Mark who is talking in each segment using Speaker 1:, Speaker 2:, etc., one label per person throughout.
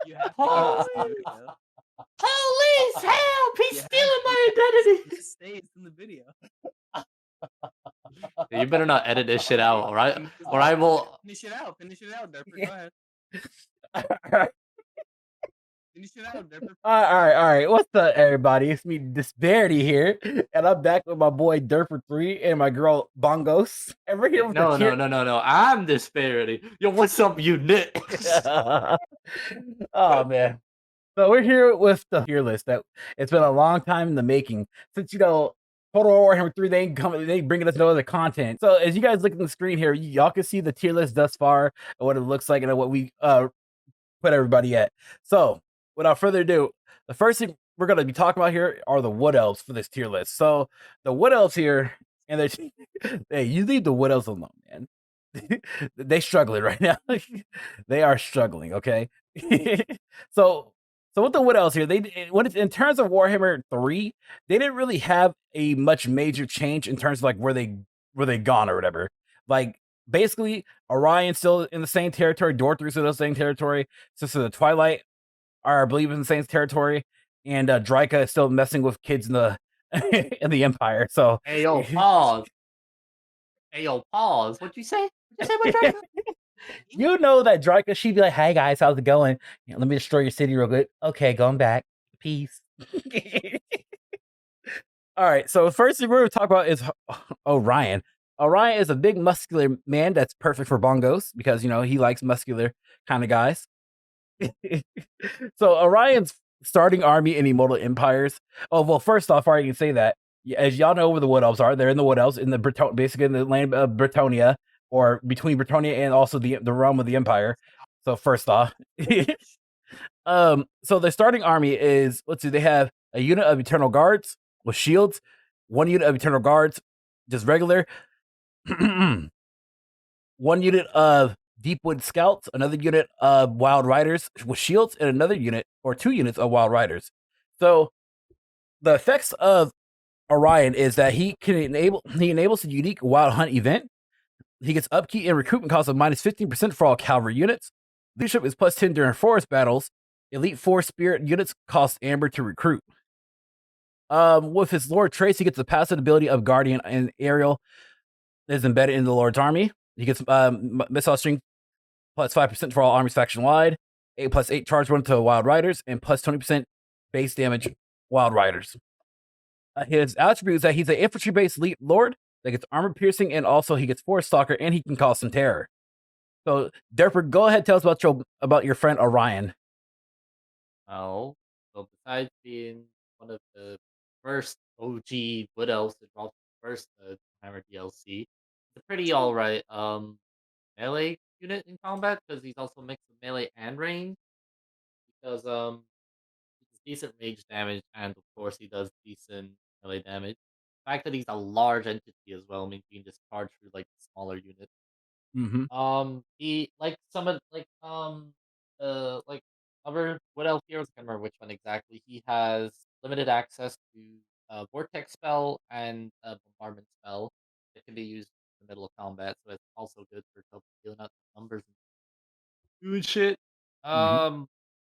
Speaker 1: You have to go watch the
Speaker 2: Holy,
Speaker 1: video.
Speaker 2: police help! He's
Speaker 1: You have
Speaker 2: stealing
Speaker 1: to.
Speaker 2: my identity.
Speaker 1: Just say it's in the video.
Speaker 2: You better not edit this shit out, all right?
Speaker 1: Finish
Speaker 2: Or I will.
Speaker 1: finish it out. Finish it out, Derper. Go ahead. Finish it out, Derper.
Speaker 3: All right. What's up, everybody? It's me, Disbearity here, and I'm back with my boy Derper3 and my girl Bongos. And we're here with
Speaker 2: No,
Speaker 3: the
Speaker 2: no, no, no, no. I'm Disbearity. Yo, what's up, you nit?
Speaker 3: Oh man. So we're here with the tier list that it's been a long time in the making since Total Warhammer 3 they bringing us no other content. So as you guys look at the screen here, y'all can see the tier list thus far and what it looks like and what we put everybody at. So without further ado, the first thing we're gonna be talking about here are the Wood Elves for this tier list. So the Wood Elves here, and hey, you leave the Wood Elves alone, man. They struggling right now. They are struggling. Okay. so so with the Wood Elves here, when it's in terms of Warhammer 3, they didn't really have a much major change in terms of like where they gone or whatever. Like basically Orion's still in the same territory, Dorthr's in the same territory, Sisters of the Twilight are I believe in the same territory, and Dryka is still messing with kids in the in the Empire. So
Speaker 2: Hey, yo, pause. Hey, yo, pause. What'd you say? What'd you say about Draco?
Speaker 3: you know that Dryka, she'd be like, "Hey guys, how's it going? Let me destroy your city real quick. Okay, going back. Peace." All right, so the first thing we're going to talk about is Orion. Orion is a big muscular man that's perfect for bongos because he likes muscular kind of guys. So Orion's starting army in Immortal Empires. Oh well, first off, I can say that as y'all know where the Wood Elves are, they're in the Wood Elves in the basically in the land of Britonia, or between Britonia and also the realm of the Empire. So first off, so the starting army is, let's see, they have a unit of Eternal Guards with shields, one unit of Eternal Guards, just regular, one unit of Deepwood Scouts, another unit of Wild Riders with shields, and another unit or 2 units of Wild Riders. So the effects of Orion is that he enables a unique Wild Hunt event. He gets upkeep and recruitment cost of minus 15% for all cavalry units. Leadership is plus 10 during forest battles. Elite 4 spirit units cost Amber to recruit. With his Lord traits, he gets the passive ability of Guardian and Aerial that is embedded in the Lord's army. He gets missile strength plus 5% for all armies faction wide, 8+8 charge run to Wild Riders, and plus 20% base damage Wild Riders. His attribute is that he's an infantry-based elite lord that gets armor piercing, and also he gets forest stalker, and he can cause some terror. So, Derper, go ahead, tell us about your friend Orion.
Speaker 2: Well, so besides being one of the first OG Wood Elves that dropped the first Hammer DLC, it's a pretty alright melee unit in combat because he's also mixed with melee and range. Because he does decent range damage, and of course he does decent melee damage. The fact that he's a large entity as well means you can just charge through like smaller units. He like some of like other Wood Elf heroes. I can't remember which one exactly. He has limited access to vortex spell and a bombardment spell that can be used in the middle of combat. So it's also good for dealing out numbers and doing shit. Um,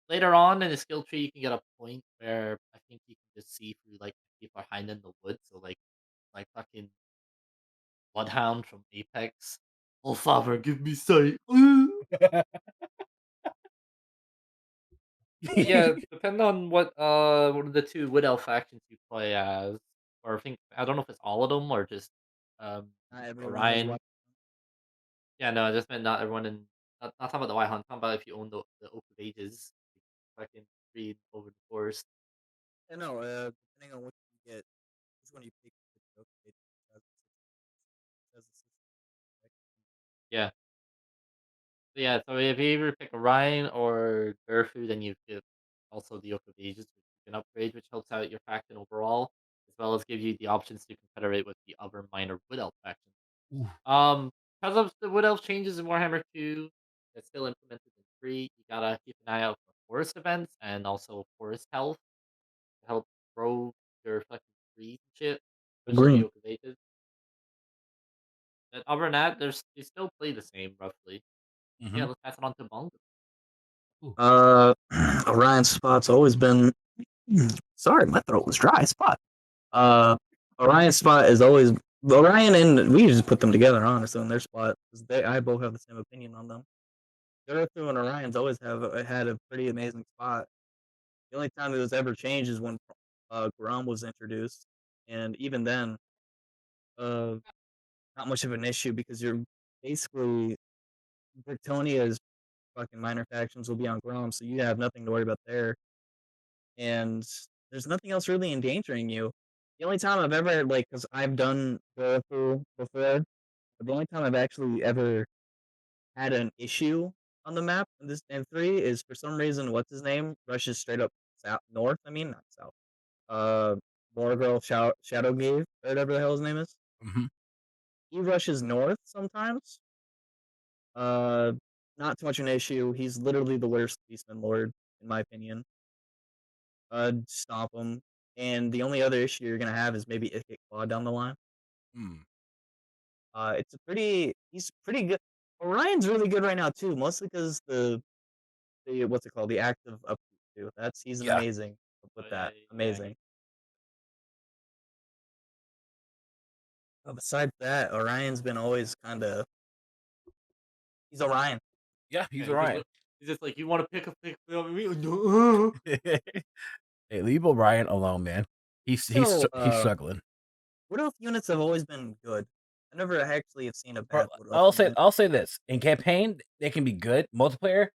Speaker 2: Later on in the skill tree, you can get a point where I think you can just see through like people are hiding in the woods. So like fucking Bloodhound from Apex. Oh father, give me sight. Yeah, depending on what of the two Wood Elf factions you play as, or I don't know if it's all of them or just um
Speaker 1: Not everyone has
Speaker 2: Orion.
Speaker 1: weapons.
Speaker 2: Yeah, no, I just meant not everyone in. Not talking about the White Hunt. Talking about if you own the Oak of Ages, fucking read over the forest.
Speaker 1: I know. Depending on which you get, which one you pick, it has a system.
Speaker 2: Yeah, yeah. So if you either pick Orion or Durfu, then you get also the Oak of Ages, which you can upgrade, which helps out your faction overall, as well as give you the options to confederate with the other minor Wood Elf factions. Because of the Wood Elf changes in Warhammer 2, that's still implemented in 3, you gotta keep an eye out for forest events and also forest health to help grow your fucking trees and shit, especially the
Speaker 3: Green.
Speaker 2: Oak of Ages. And other than that, they still play the same roughly. Yeah, let's pass it on to Bongo.
Speaker 1: Orion's spot's always been. Sorry, my throat was dry. Spot. Orion's spot is always Orion, and we just put them together, honestly, in their spot. I both have the same opinion on them. Gerthu and Orion's always had a pretty amazing spot. The only time it was ever changed is when Grom was introduced, and even then, uh, not much of an issue because you're basically Bricktonia's fucking minor factions will be on Grom, so you have nothing to worry about there. And there's nothing else really endangering you. The only time I've ever because I've done Gerthu before, but the only time I've actually ever had an issue on the map in this and 3 is for some reason what's his name rushes straight up south north. I mean not south. Morgirl Shadowgave or whatever the hell his name is.
Speaker 3: Mhm.
Speaker 1: He rushes north sometimes. Not too much an issue. He's literally the worst Beastman Lord in my opinion. Stomp him. And the only other issue you're gonna have is maybe Ikit Claw down the line.
Speaker 3: Mm.
Speaker 1: He's pretty good. Orion's really good right now too, mostly because the what's it called? The active upkeep too. He's
Speaker 3: Yeah.
Speaker 1: amazing with that. Amazing. Besides that, Orion's been always kind of. He's Orion.
Speaker 3: Yeah, he's
Speaker 2: Yeah,
Speaker 3: Orion.
Speaker 2: He's just like, you want to pick a pick me?
Speaker 3: Hey, leave Orion alone, man. He's struggling.
Speaker 1: Wood Elf units have always been good. I never actually have seen a
Speaker 3: Bro,
Speaker 1: bad Wood Elf unit.
Speaker 3: I'll say this: in campaign, they can be good. Multiplayer,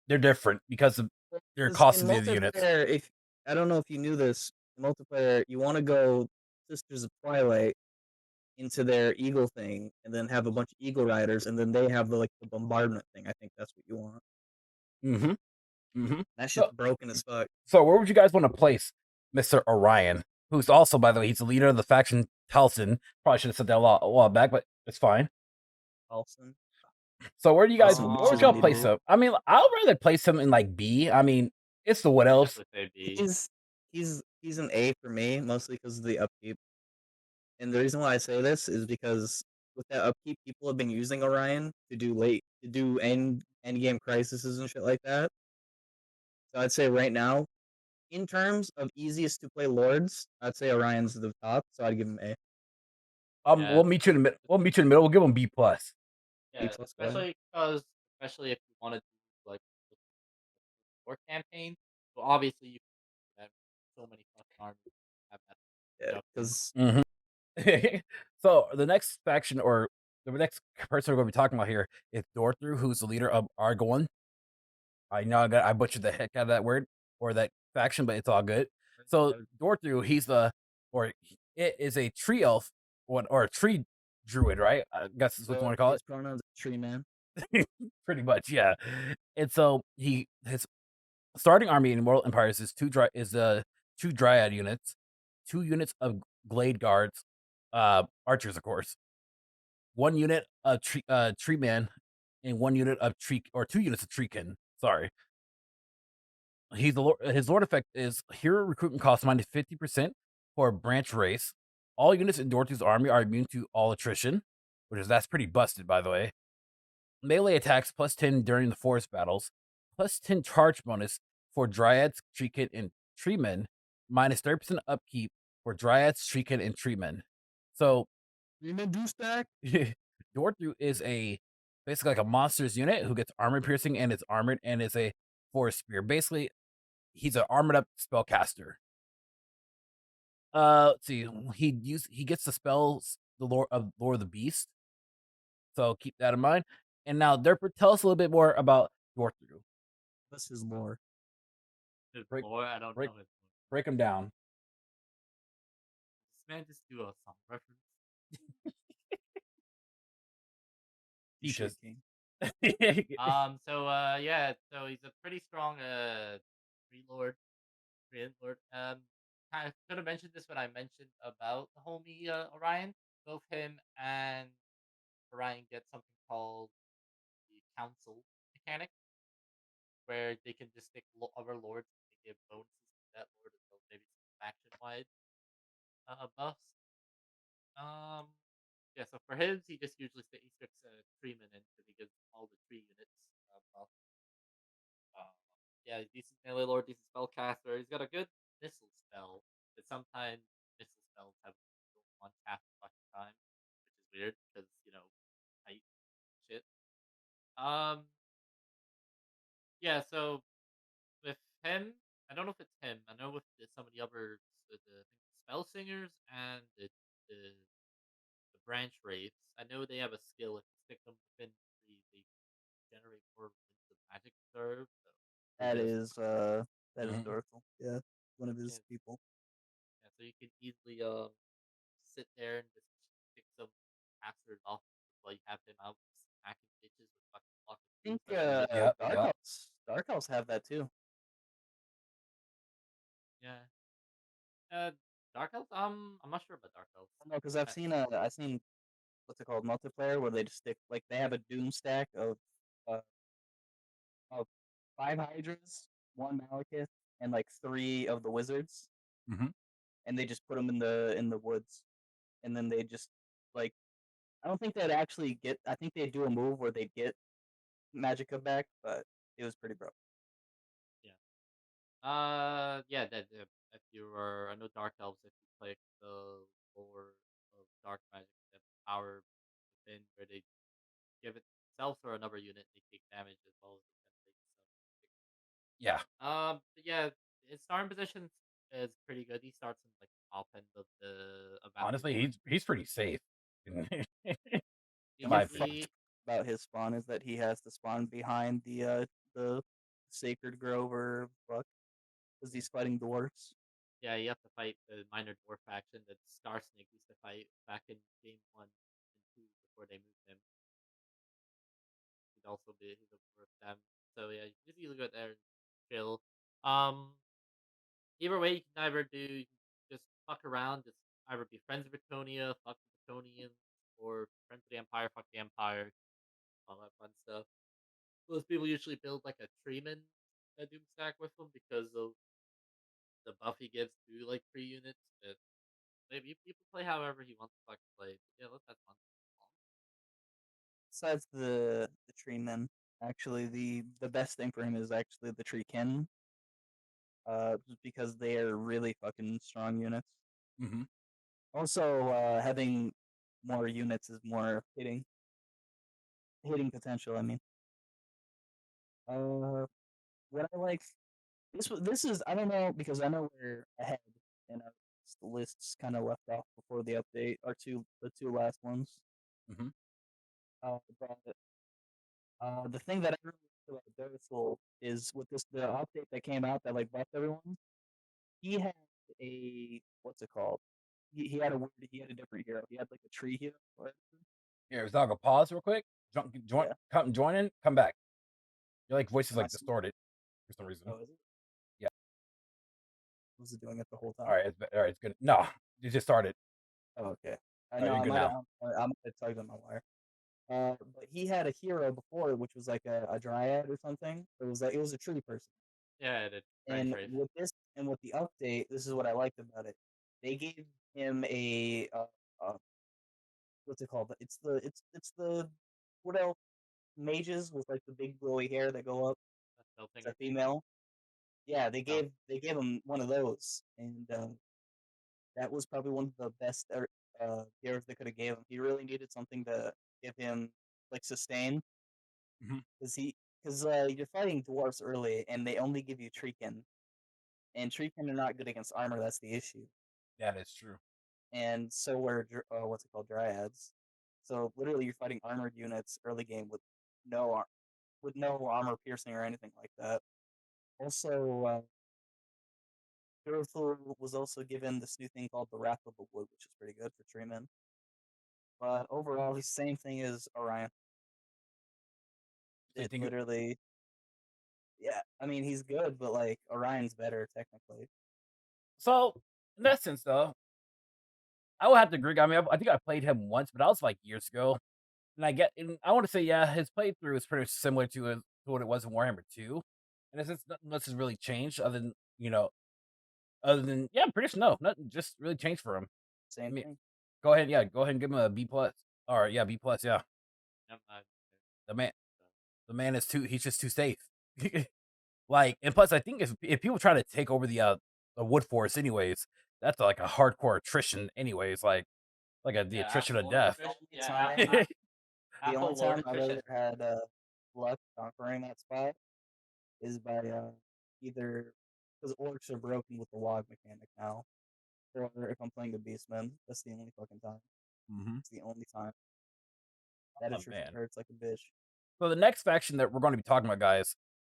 Speaker 3: they're different because of their cost of the units.
Speaker 1: If I don't know if you knew this, in multiplayer, you want to go Sisters of Twilight into their eagle thing, and then have a bunch of eagle riders, and then they have the bombardment thing. I think that's what you want. That shit's broken as fuck.
Speaker 3: So where would you guys want to place Mr. Orion, who's also, by the way, he's the leader of the faction Talson? Probably should have said that a while back, but it's fine.
Speaker 1: Talson.
Speaker 3: So where do you guys
Speaker 1: Talson
Speaker 3: where would y'all place him? I mean, I'll rather place him in like B. I mean, it's the Wood Elves.
Speaker 1: He's an A for me, mostly because of the upkeep. And the reason why I say this is because with that upkeep, people have been using Orion to do end game crises and shit like that. So I'd say right now, in terms of easiest to play lords, I'd say Orion's the top. So I'd give him A.
Speaker 3: We'll meet you in the middle. We'll give him B plus.
Speaker 2: Yeah, especially if you want to do like war campaign. So obviously you have so many fucking armies.
Speaker 1: Yeah, because.
Speaker 3: So the next faction or the next person we're going to be talking about here is Dorthu, who's the leader of Argon. I know I butchered the heck out of that word or that faction, but it's all good. So Dorthu, it is a tree elf or a tree druid, right? I guess that's what you want to call it.
Speaker 1: His pronouns tree man.
Speaker 3: Pretty much, yeah. And so his starting army in Immortal Empires is two dryad units, 2 units of glade guards, archers, of course, 1 unit of tree man, and 1 unit of tree or 2 units of treekin. Sorry. His lord effect is hero recruitment cost minus 50% for a branch race. All units in Dorthu's army are immune to all attrition, that's pretty busted, by the way. Melee attacks plus 10 during the forest battles, plus 10 charge bonus for dryads, treekin, and treemen, minus 30% upkeep for dryads, treekin, and treemen. So,
Speaker 1: treemen do stack.
Speaker 3: Dorthu is basically like a monsters unit who gets armor piercing and is armored and is a forest spear. Basically, he's an armored up spellcaster. Let's see. He gets the spells the Lord of the Beast. So keep that in mind. And now, Derper, tell us a little bit more about Dorthu.
Speaker 1: What's his lore?
Speaker 2: I don't know.
Speaker 3: Break him down.
Speaker 2: This man just do a song reference.
Speaker 3: Teach us.
Speaker 2: So he's a pretty strong tree lord. Kind of could have mentioned this when I mentioned about the homie Orion. Both him and Orion get something called the council mechanic, where they can just stick other lords and give bonuses to that lord as well, maybe some faction wide buffs. So for him, he just usually sticks treeman in because he gives all the tree units buff. yeah, decent melee lord, decent spellcaster. He's got a good missile spell, but sometimes missile spells have one tap the fucking time, which is weird because height shit. Yeah. So with him, I don't know if it's him. I know with some of the other the spell singers and the branch wraiths. I know they have a skill if you stick them within they generate more winds of magic reserve. So
Speaker 1: That
Speaker 2: just
Speaker 1: is
Speaker 3: Mhm.
Speaker 1: Dorthel. Yeah, one of his
Speaker 2: yeah,
Speaker 1: people.
Speaker 2: yeah, so you can easily sit there and just pick some casters off while you have him out smacking bitches with fucking block of
Speaker 1: I think
Speaker 2: especially mid.
Speaker 3: Yep,
Speaker 1: Dark
Speaker 3: yep.
Speaker 1: Elves. Dark Elves have that too.
Speaker 2: Yeah. Dark Elves. I'm not sure about Dark Elves.
Speaker 1: No, because I've seen what's it called, multiplayer, where they just stick like they have a doom stack uh of 5 Hydras, 1 Malekith, and like 3 of the wizards,
Speaker 3: Mhm.
Speaker 1: and they just put them in the woods, and then they just like I don't think they'd actually get. I think they'd do a move where they'd get Magicka back, but it was pretty broke.
Speaker 2: Yeah. Yeah. If you were, I know Dark Elves. If you click the lore of Dark Magic, they have power within where they give it themselves or another unit, they take damage as well as they generate some.
Speaker 3: Yeah.
Speaker 2: But yeah, his starting position is pretty good. He starts in like top end of the Valkyrie
Speaker 3: Honestly,
Speaker 2: board.
Speaker 3: he's pretty safe.
Speaker 2: He
Speaker 3: In
Speaker 1: One
Speaker 3: my
Speaker 2: gets
Speaker 3: opinion.
Speaker 1: fact
Speaker 2: the
Speaker 1: about his spawn is that he has to spawn behind the sacred grove or fuck, because he's fighting dwarfs.
Speaker 2: yeah, you have to fight the minor dwarf faction that Star Snake used to fight back in game 1 and 2 before they moved him. He's a dwarf them. So yeah, you can just easily go there and chill. Um, Either way, you can either just fuck around, just either be friends with Briconia, fuck the Briconians, or friends with the Empire, fuck the Empire, all that fun stuff. Most people usually build like a Treeman Doom stack with them because of the buff he gives to like 3 units. But maybe people play however he wants to fucking play. But yeah, let that fun.
Speaker 1: Besides the tree men, actually the best thing for him is actually the tree kin, just because they are really fucking strong units.
Speaker 3: Mhm.
Speaker 1: Also, having more units is more hitting potential. I mean, what I like this is I don't know because I know we're ahead and our lists kind of left off before the update. Our the two last ones.
Speaker 3: Mhm.
Speaker 1: But the thing that I really like about Darethul is with the update that came out that like buffed everyone. He had a what's it called? He had a different hero. He had like a tree hero.
Speaker 3: Here, is dog a pause real quick?
Speaker 1: Yeah.
Speaker 3: Join in, come back. Your like voice is like
Speaker 1: Last one?
Speaker 3: distorted for some reason.
Speaker 1: Oh, is it?
Speaker 3: Yeah.
Speaker 1: Was it doing it the whole time?
Speaker 3: All right, it's good. No, you just started.
Speaker 1: Oh, okay. I
Speaker 3: All right,
Speaker 1: know
Speaker 3: you're
Speaker 1: I
Speaker 3: good
Speaker 1: might have
Speaker 3: now.
Speaker 1: I might have tugged on my wire. But he had a hero before, which was like a dryad or something. It was a tree person.
Speaker 2: Yeah, the Branch
Speaker 1: And
Speaker 2: Wraith.
Speaker 1: with the update, this is what I liked about it. They gave him a what's it called? It's the what else? Mages with like the big glowy hair that go up. It's a
Speaker 2: Spellfinger.
Speaker 1: female. Yeah,
Speaker 2: Oh,
Speaker 1: they gave him one of those, and that was probably one of the best heroes they could have gave him. He really needed something to give him like sustain,
Speaker 3: Mhm.
Speaker 1: because you're fighting dwarfs early, and they only give you Treekin, and Treekin are not good against armor. That's the issue.
Speaker 3: That is true.
Speaker 1: And so were what's it called, dryads. So literally, you're fighting armored units early game with no armor piercing or anything like that. Also, Durthul was also given this new thing called the Wrath of the Wood, which is pretty good for treemen. But overall, he's the same thing as Orion.
Speaker 3: So you
Speaker 1: It
Speaker 3: think
Speaker 1: literally, yeah. I mean, he's good, but like Orion's better technically.
Speaker 3: so? In that sense, though, I would have to agree. I mean, I think I played him once, but that was like years ago. And I want to say, yeah, his playthrough is pretty similar to what it was in Warhammer 2. And it's nothing much has really changed other than yeah, pretty much no, nothing just really changed for him. I
Speaker 1: Same
Speaker 3: mean,
Speaker 1: thing.
Speaker 3: go ahead and give him a B plus. All right, yeah, B plus, yeah.
Speaker 2: I'm not.
Speaker 3: The man, the man is he's just too safe. Like, and plus, I think if people try to take over the wood forest, anyways, that's like a hardcore attrition, anyways. Like the
Speaker 2: Yeah,
Speaker 3: attrition of
Speaker 2: or
Speaker 3: death.
Speaker 2: attrition. Yeah,
Speaker 1: Time-
Speaker 2: half
Speaker 1: The only
Speaker 2: a lord
Speaker 1: time I've
Speaker 2: attrition.
Speaker 1: ever had luck conquering that spot is by either because orcs are broken with the log mechanic now, or if I'm playing the Beastmen. That's the only fucking time.
Speaker 3: Mm-hmm.
Speaker 1: It's the only time. That
Speaker 3: Oh,
Speaker 1: attrition
Speaker 3: man.
Speaker 1: hurts like a bitch.
Speaker 3: So the next faction that we're going to be talking about, guys,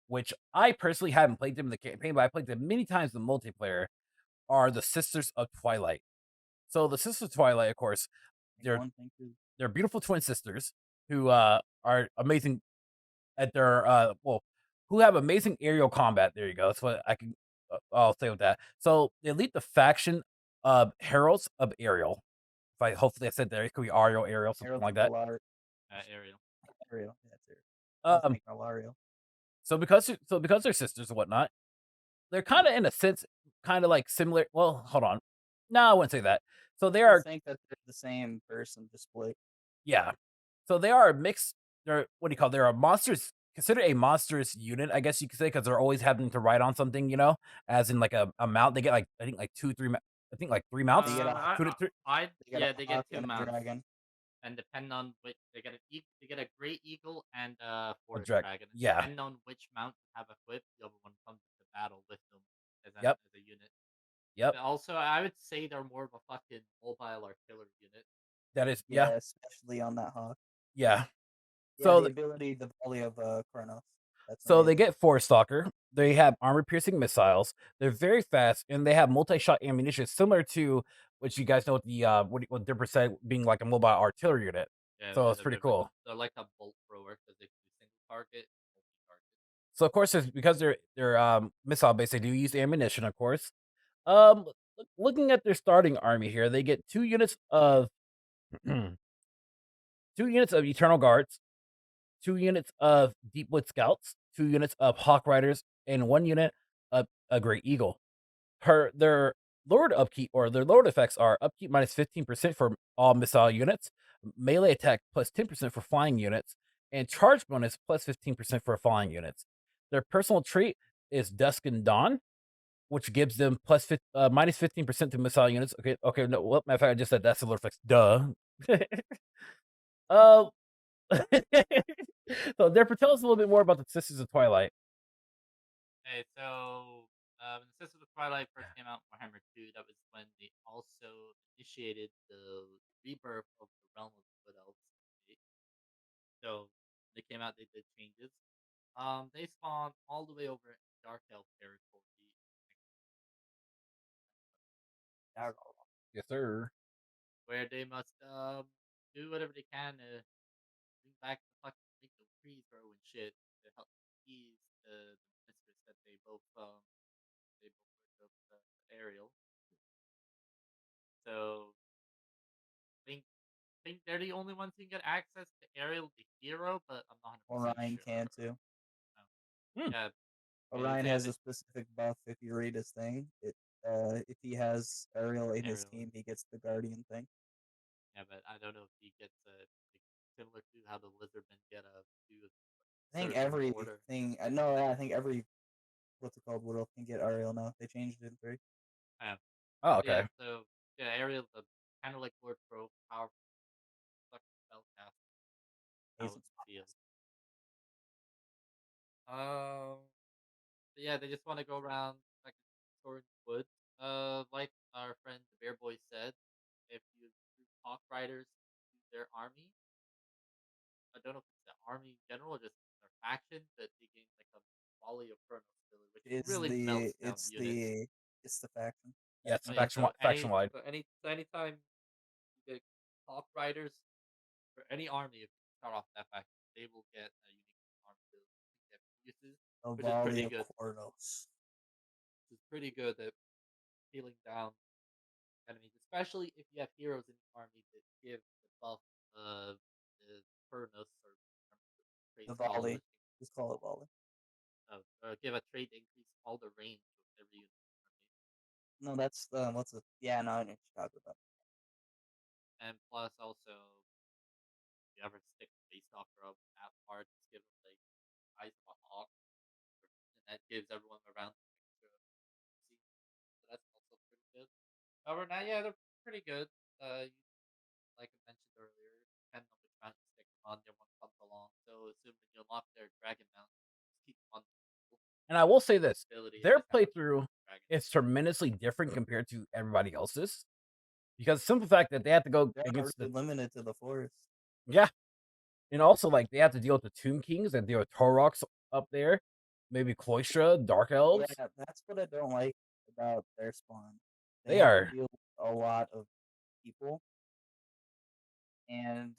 Speaker 3: which I personally haven't played them in the campaign, but I played them many times in multiplayer, are the Sisters of Twilight. So the Sisters of Twilight, of course, they're beautiful twin sisters who are amazing at their who have amazing aerial combat. There you go. That's what I can I'll say with that. So they lead the faction of Heralds of Ariel. If I hopefully I said there, it could be Ariel, something like that.
Speaker 2: Ariel.
Speaker 1: Ariel. Yeah, it's Ariel.
Speaker 3: Um,
Speaker 1: Ariel.
Speaker 3: so because they're sisters and whatnot, they're kind of in a sense kind of like similar. Well, hold on. No, I wouldn't say that. So they
Speaker 1: I
Speaker 3: are
Speaker 1: think that they're the same person, just split.
Speaker 3: yeah. So they are a mixed. They're what do you call? They're a monsters. Considered a monstrous unit, I guess you could say, because they're always having to ride on something, as in like a mount. They get like I think like 2-3. I think like 3 mounts.
Speaker 1: They get a-
Speaker 3: Two to three.
Speaker 2: They get
Speaker 1: hawk
Speaker 2: 2
Speaker 1: and a
Speaker 2: mounts,
Speaker 1: dragon.
Speaker 2: and depending on which they get a great eagle and a forest
Speaker 3: drag-
Speaker 2: dragon. And
Speaker 3: yeah.
Speaker 2: Depending on which mount you have equipped, the other one comes into battle with them
Speaker 3: Yep.
Speaker 2: as a unit.
Speaker 3: Yep.
Speaker 2: But also, I would say they're more of a fucking mobile artillery unit.
Speaker 3: That is
Speaker 1: Yeah,
Speaker 3: yeah.
Speaker 1: especially on that hawk.
Speaker 3: Yeah.
Speaker 1: Yeah,
Speaker 3: So
Speaker 1: the ability, the volley of Kronos. That's
Speaker 3: So they
Speaker 1: amazing.
Speaker 3: get Force Stalker. They have armor-piercing missiles. They're very fast, and they have multi-shot ammunition, similar to what you guys know with the what Dipper said being like a mobile artillery unit.
Speaker 2: Yeah,
Speaker 3: So it's pretty cool.
Speaker 2: They're like a bolt thrower because they can do single target, multi-target.
Speaker 3: So of course, because they're missile based, they do use ammunition, of course. Looking at their starting army here, they get 2 units of 2 units of Eternal Guards, 2 units of Deepwood Scouts, 2 units of Hawk Riders, and 1 unit of a Great Eagle. Their lowered upkeep or their lowered effects are upkeep minus 15% for all missile units, melee attack plus 10% for flying units, and charge bonus plus 15% for flying units. Their personal trait is Dusk and Dawn, which gives them minus 15% to missile units. Okay, no, well, matter of fact, I just said that's the lower effects. Duh. uh, so, Dapper, tell us a little bit more about the Sisters of Twilight.
Speaker 2: Okay, so when the Sisters of Twilight first came out in Warhammer 2, that was when they also initiated the rebirth of the realm of the Wood Elves. So they came out, they did changes. They spawned all the way over in Dark Elf territory,
Speaker 3: Yes, sir.
Speaker 2: where they must do whatever they can to bring back the fucking make the trees grow and shit to help ease the mistress that they both worked up Ariel. So think they're the only ones who can get access to Ariel the hero, but I'm not 100%
Speaker 1: Orion
Speaker 2: sure.
Speaker 1: can too.
Speaker 2: Yeah,
Speaker 1: Orion
Speaker 2: yeah,
Speaker 1: has
Speaker 2: they-
Speaker 1: a specific buff. If you read his thing, if he has Ariel in his
Speaker 2: Ariel.
Speaker 1: team, he gets the Guardian thing.
Speaker 2: yeah, but I don't know if he gets like, similar to how the Lizardmen get a do.
Speaker 1: I think
Speaker 2: certain order.
Speaker 1: everything. No, I think every what's it called? Wood Elf can get Ariel now. They changed it in 3.
Speaker 3: Oh, okay.
Speaker 2: Yeah, so Ariel's kind of like Lord Pro, powerful, fucking spellcaster. How
Speaker 1: Hazel
Speaker 2: it feels. But yeah, they just want to go around like exploring the woods. Like our friend the Bear Boy said, if you recruit Hawk Riders to their army, I don't know if it's the army in general or just their faction, but they gain like a volley of Chronos ability, which
Speaker 1: It's
Speaker 2: really melts down
Speaker 1: it's
Speaker 2: units.
Speaker 1: it's the faction.
Speaker 3: Yeah, it's
Speaker 2: Oh, yeah,
Speaker 3: faction wide.
Speaker 2: anytime you get Hawk Riders for any army, if you start off that faction, they will get a unique arm ability. Get uses,
Speaker 1: A
Speaker 2: which is
Speaker 1: volley
Speaker 2: pretty
Speaker 1: of
Speaker 2: good.
Speaker 1: Kronos.
Speaker 2: Which is pretty good at healing down enemies, especially if you have heroes in the army that give the buff of the Furnace or
Speaker 1: The volley. Just call it volley.
Speaker 2: give a trait to increase all the range of every unit in the army.
Speaker 1: No, that's what's it? Yeah, no, I know Chicago. But
Speaker 2: And plus, also, if you ever stick Face Stalker up that hard, just give him like eyes of a hawk. that gives everyone around extra season. So that's also pretty good. However, now yeah, they're pretty good. Like I mentioned earlier, depending on which mount you stick them on, their one comes along. So assuming you unlock their dragon mount, just keep them on the table.
Speaker 3: And I will say this:
Speaker 2: Ability is
Speaker 3: their
Speaker 2: just have a
Speaker 3: playthrough
Speaker 2: dragon.
Speaker 3: is tremendously different compared to everybody else's, because the simple fact that they have to go
Speaker 1: They're
Speaker 3: against
Speaker 1: already
Speaker 3: the
Speaker 1: limited to the forest.
Speaker 3: yeah, and also like they have to deal with the Tomb Kings and deal with Toroks up there, maybe Cloystra, Dark Elves.
Speaker 1: Yeah, that's what I don't like about their spawn.
Speaker 3: They
Speaker 1: have
Speaker 3: are
Speaker 1: to deal with a lot of people, and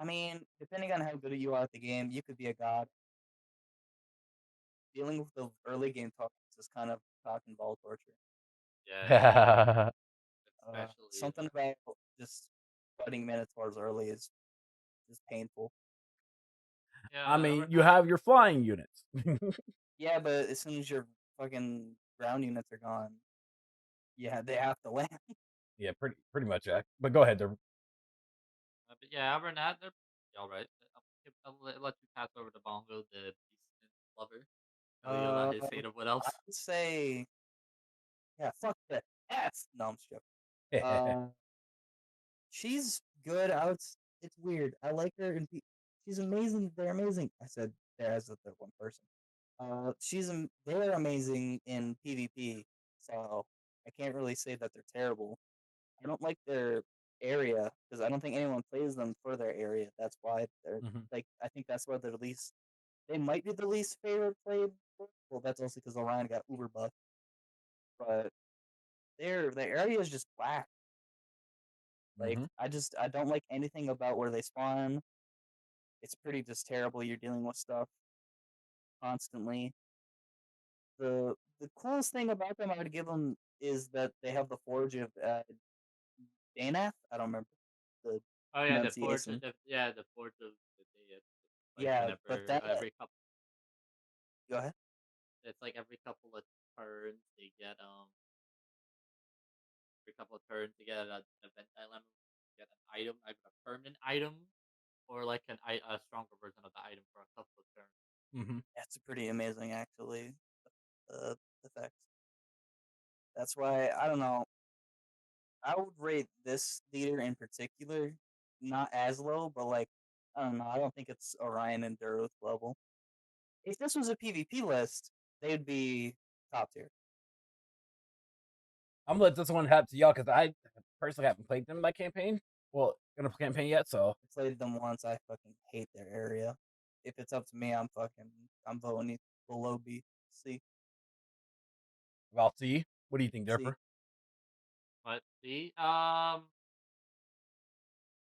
Speaker 1: I mean, depending on how good you are at the game, you could be a god. Dealing with the early game talks is kind of cock and ball torture.
Speaker 2: Yeah, especially
Speaker 1: Something about just fighting Minotaurs early is just painful.
Speaker 2: yeah.
Speaker 3: I mean, you have your flying units.
Speaker 1: Yeah, but as soon as your fucking ground units are gone, yeah, they have to land.
Speaker 3: Yeah, pretty much. Yeah. But go ahead.
Speaker 2: But yeah, other than that, they're all right. Let you pass over to Bongo, the Beastmen lover. Oh, you allow his fate of what else?
Speaker 1: I would say, yeah, fuck the F. No, I'm just joking. She's good. It's weird. I like her, and she's amazing. They're amazing. I said there as if they're one person. They're amazing in PvP. So I can't really say that they're terrible. I don't like their area because I don't think anyone plays them for their area. That's why they're like. I think that's why they're the least. They might be the least favorite played. Well, that's also because Orion got uber buff. But their area is just black. Like I don't like anything about where they spawn. It's pretty just terrible. You're dealing with stuff constantly. The coolest thing about them I would give them is that they have the forge of Danath. I don't remember the
Speaker 2: Oh yeah, the forge.
Speaker 1: pronunciation.
Speaker 2: The forge of the day. Like
Speaker 1: Yeah,
Speaker 2: whenever
Speaker 1: but that
Speaker 2: every couple.
Speaker 1: go ahead.
Speaker 2: It's like every couple of turns they get every couple of turns they get an event dilemma. Get an item, either a permanent item or like a stronger version of the item for a couple of turns.
Speaker 1: That's pretty amazing, actually. The effects. That's why I don't know. I would rate this leader in particular not as low, but like I don't know. I don't think it's Orion and Duroth level. If this was a PvP list, they'd be top tier.
Speaker 3: I'm gonna let this one happen to y'all because I personally haven't played them in my campaign. Well, in a campaign yet, so
Speaker 1: I played them once. I fucking hate their area. If it's up to me, I'm voting below B. C.
Speaker 3: I'll see. What do you think,
Speaker 1: C.
Speaker 3: Dipper?
Speaker 2: But see, I'm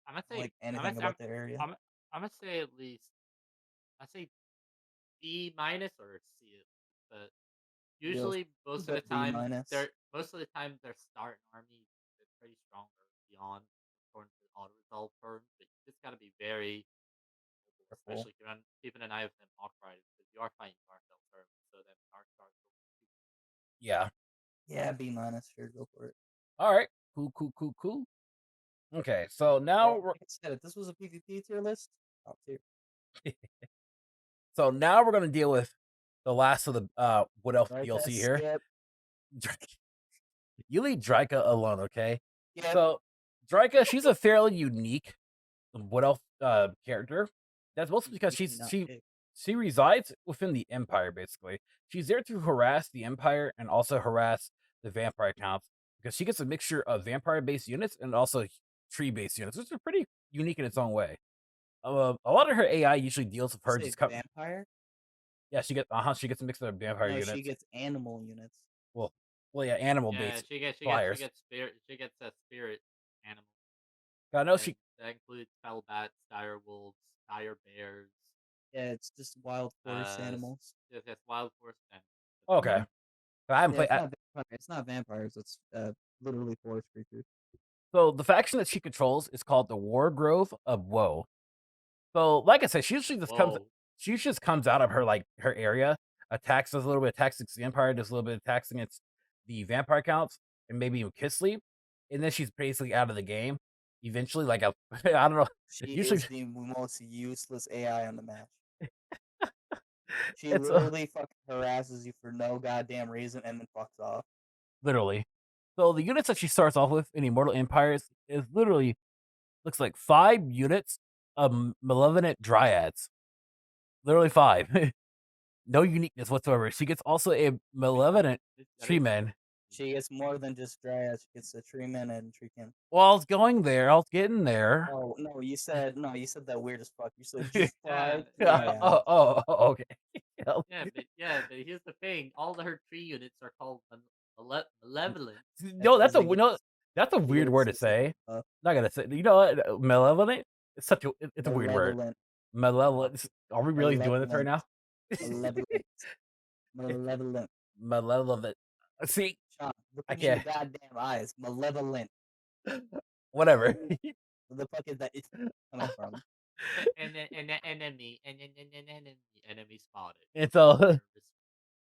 Speaker 2: gonna say
Speaker 1: Like anything about their area.
Speaker 2: I'm gonna say at least I say B minus or C, but usually most of the time their start army is pretty strong or beyond according to auto resolve turns, but you just gotta be very mobile, especially keeping an eye on them Hawk Riders because you are fighting Dark Elf turns, so then Dark Stars will
Speaker 3: Yeah.
Speaker 1: Yeah, B minus. Sure, go for it.
Speaker 3: All right. Cool. Okay, so now
Speaker 1: like I said, if this was a PvP tier list, top tier.
Speaker 3: So now we're gonna deal with the last of the Wood Elf DLC here. You leave Dryka alone, okay?
Speaker 1: Yep.
Speaker 3: So Dryka, she's a fairly unique Wood Elf character. That's mostly because she resides within the Empire, basically. She's there to harass the Empire and also harass the vampire counts because she gets a mixture of vampire-based units and also tree-based units, which is pretty unique in its own way. A lot of her AI usually deals with her just
Speaker 1: vampire.
Speaker 3: Yeah, she gets a mix of vampire units.
Speaker 1: She gets animal units.
Speaker 3: Well, yeah, animal based.
Speaker 2: She gets spirit. She gets a spirit animal.
Speaker 3: I know
Speaker 2: that includes fell bats, dire wolves, dire bears.
Speaker 1: Yeah, it's just wild forest animals.
Speaker 2: It's wild forest animals.
Speaker 3: Okay. I haven't played.
Speaker 1: It's not vampires. It's literally forest creatures.
Speaker 3: So the faction that she controls is called the War Grove of Woe. So, like I said, she usually just comes out of her her area, attacks, does a little bit of attacks against the Empire, does a little bit of attacks against the vampire counts, and maybe even Kislev, and then she's basically out of the game. Eventually, I don't know.
Speaker 1: She is the most useless AI on the match. She
Speaker 3: It's
Speaker 1: literally fucking harasses you for no goddamn reason and then fucks off.
Speaker 3: literally. So the units that she starts off with in Immortal Empires is literally looks like 5 units of malevolent dryads. Literally 5. No uniqueness whatsoever. She gets also a malevolent tree man.
Speaker 1: She gets more than just dryads. She gets a tree man and treekin.
Speaker 3: Well, I was going there. I was getting there.
Speaker 1: Oh no, you said that weird as fuck. You said just five
Speaker 2: Yeah.
Speaker 1: dryads.
Speaker 3: Okay.
Speaker 2: Yeah, but here's the thing: all of her tree units are called malevolent.
Speaker 3: No, that's
Speaker 1: Because
Speaker 3: a that's a
Speaker 1: they
Speaker 3: weird
Speaker 1: get
Speaker 3: word to
Speaker 1: specific
Speaker 3: say.
Speaker 1: stuff.
Speaker 3: Not gonna say. You know what? Malevolent. It's such a. It's a weird word.
Speaker 1: Malevolent.
Speaker 3: Malevolent. Are we really doing this right now?
Speaker 1: Malevolent. Malevolent.
Speaker 3: Malevolent. See,
Speaker 1: Sean, look
Speaker 3: I
Speaker 1: at me in the
Speaker 3: can't.
Speaker 1: goddamn eyes. Malevolent.
Speaker 3: Whatever.
Speaker 1: Where the fuck is that it's coming from?
Speaker 2: Enemy spotted.
Speaker 3: It's a.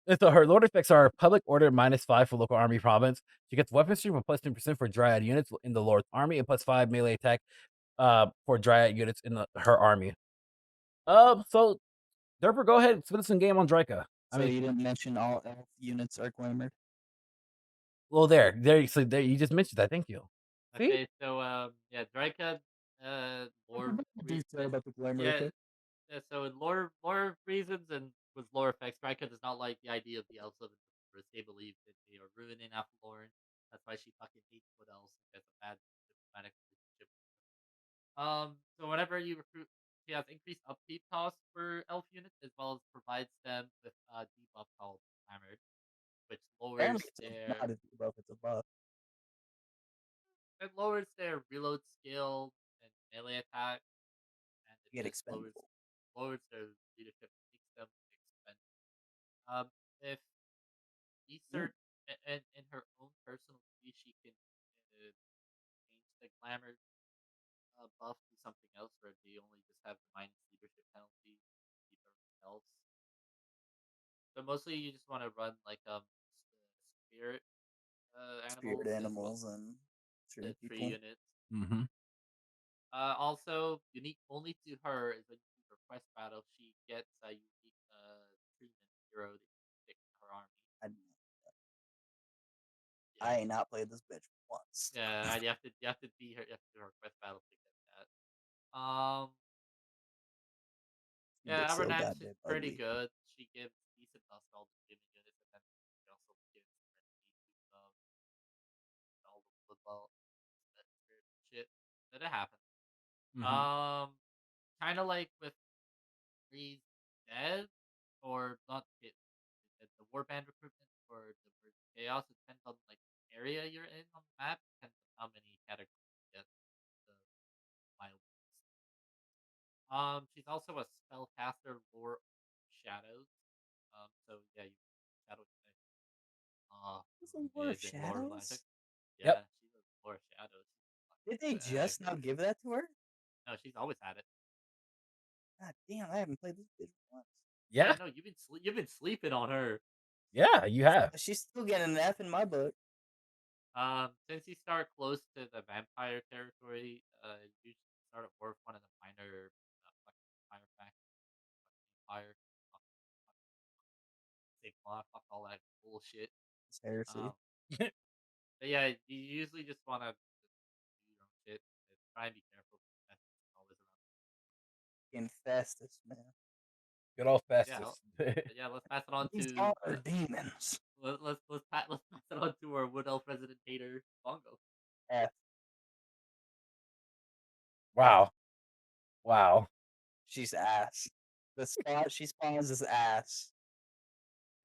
Speaker 3: And so her lord effects are public order -5 for local army province. She gets weapon stream of +10% for dryad units in the lord's army and +5 melee attack for dryad units in her army. So Derper, go ahead and spin some game on Dryka.
Speaker 1: So you didn't mention all elf units are glamored.
Speaker 3: Well, there, you just mentioned that. Thank you. See?
Speaker 2: Okay, so yeah, Dryka, lore.
Speaker 1: About the glamour
Speaker 2: Yeah,
Speaker 1: effect?
Speaker 2: yeah, so in lore reasons and with lore effects, Dryka does not like the idea of the elves of the universe. They believe that they are ruining Athlorn. That's why she fucking hates Wood Elves and has a bad diplomatic relationship. So whenever you recruit, she has increased upkeep costs for elf units as well as provides them with a debuff called Hammered, which lowers their
Speaker 1: not a debuff, it's a buff.
Speaker 2: it lowers their reload skill and melee attack, and it
Speaker 1: Get
Speaker 2: just
Speaker 1: expendable.
Speaker 2: lowers their leadership, makes them expensive. If Easter in her own personal tree, she can change the glamour buff to something else where they only just have the minus leadership penalty, keep everything else. So mostly you just want to run like spirit
Speaker 1: Spirit animals and
Speaker 2: the
Speaker 1: tree
Speaker 2: tree
Speaker 1: people.
Speaker 2: units.
Speaker 3: Mm-hmm.
Speaker 2: Also unique only to her is when you do her quest battle, she gets a unique treatment hero that you can pick in her army.
Speaker 1: I ain't not played this bitch once.
Speaker 2: Yeah, you have to be her. You have to do her quest battle to get that. Yeah,
Speaker 1: So
Speaker 2: Abernathy is
Speaker 1: goddamn
Speaker 2: pretty
Speaker 1: ugly.
Speaker 2: good. She gives decent dust to all the human units, and then she also gives all the football shit that it happens.
Speaker 3: Mm-hmm.
Speaker 2: Kind of like with Freeze Dead or not hit the Warband recruitment or the Birds of Chaos. It depends on like the area you're in on the map. Depends on how many categories you get the wild. She's also a spellcaster, Lore Shadows. So yeah, you Shadow
Speaker 1: Lore
Speaker 2: mid and Lore
Speaker 1: Shadows?
Speaker 2: Magic. Yeah,
Speaker 3: Yep.
Speaker 2: she's a Lore Shadows.
Speaker 1: Did they just now give that to her?
Speaker 2: No, she's always had it.
Speaker 1: God damn, I haven't played this bitch once.
Speaker 3: Yeah.
Speaker 2: No, you've been sleeping on her.
Speaker 3: Yeah, you have.
Speaker 1: She's still getting an F in my book.
Speaker 2: Since you start close to the vampire territory, you start at War one of the minor fire factions, fire. Fuck all that bullshit.
Speaker 1: It's heresy.
Speaker 2: But yeah, you usually just want to do your own shit. And try and be careful. Always around.
Speaker 1: Infestus, man.
Speaker 3: Good old Festus.
Speaker 2: Yeah, let's pass it on
Speaker 1: These
Speaker 2: to
Speaker 1: are demons.
Speaker 2: let's pass it on to our Wood Elf resident hater, Bongo.
Speaker 1: F.
Speaker 3: Wow. Wow.
Speaker 1: She's ass. The spot she spawns is ass.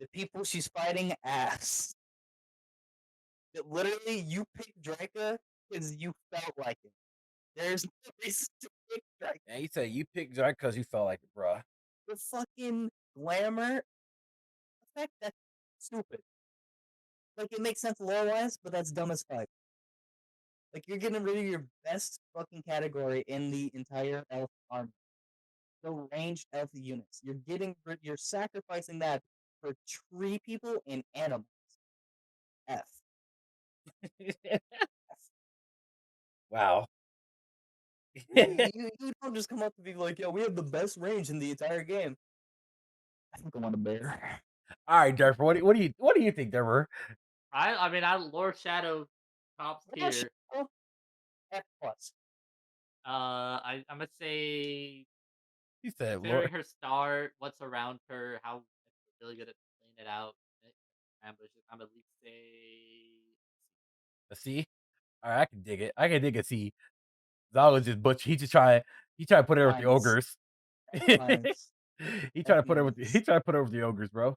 Speaker 1: The people she's fighting, ass. Literally, you picked Dryka because you felt like it. There's no reason to pick Dryka.
Speaker 3: Yeah, you say you picked Drake because you felt like it, bruh.
Speaker 1: The fucking glamour effect, that's stupid. Like, it makes sense lore-wise, but that's dumb as fuck. Like, you're getting rid of your best fucking category in the entire elf army. The ranged elf units. You're sacrificing that for tree people and animals. F.
Speaker 3: Wow.
Speaker 1: you don't just come up to be like, yo, we have the best range in the entire game. I think I want a bear.
Speaker 3: All right, Derper. What do you think, Derper?
Speaker 2: I mean, Lord Shadow top tier.
Speaker 1: F plus.
Speaker 2: I'm gonna say,
Speaker 3: He said,
Speaker 2: considering
Speaker 3: "Lord,
Speaker 2: her start, what's around her, how she's really good at playing it out, ambushes. I'm at least say
Speaker 3: a C. All right, I can dig it. I can dig a C. That was just butch. He tried to put her with the
Speaker 1: Minus.
Speaker 3: ogres.
Speaker 1: Minus.
Speaker 3: He tried to put her with the ogres, bro.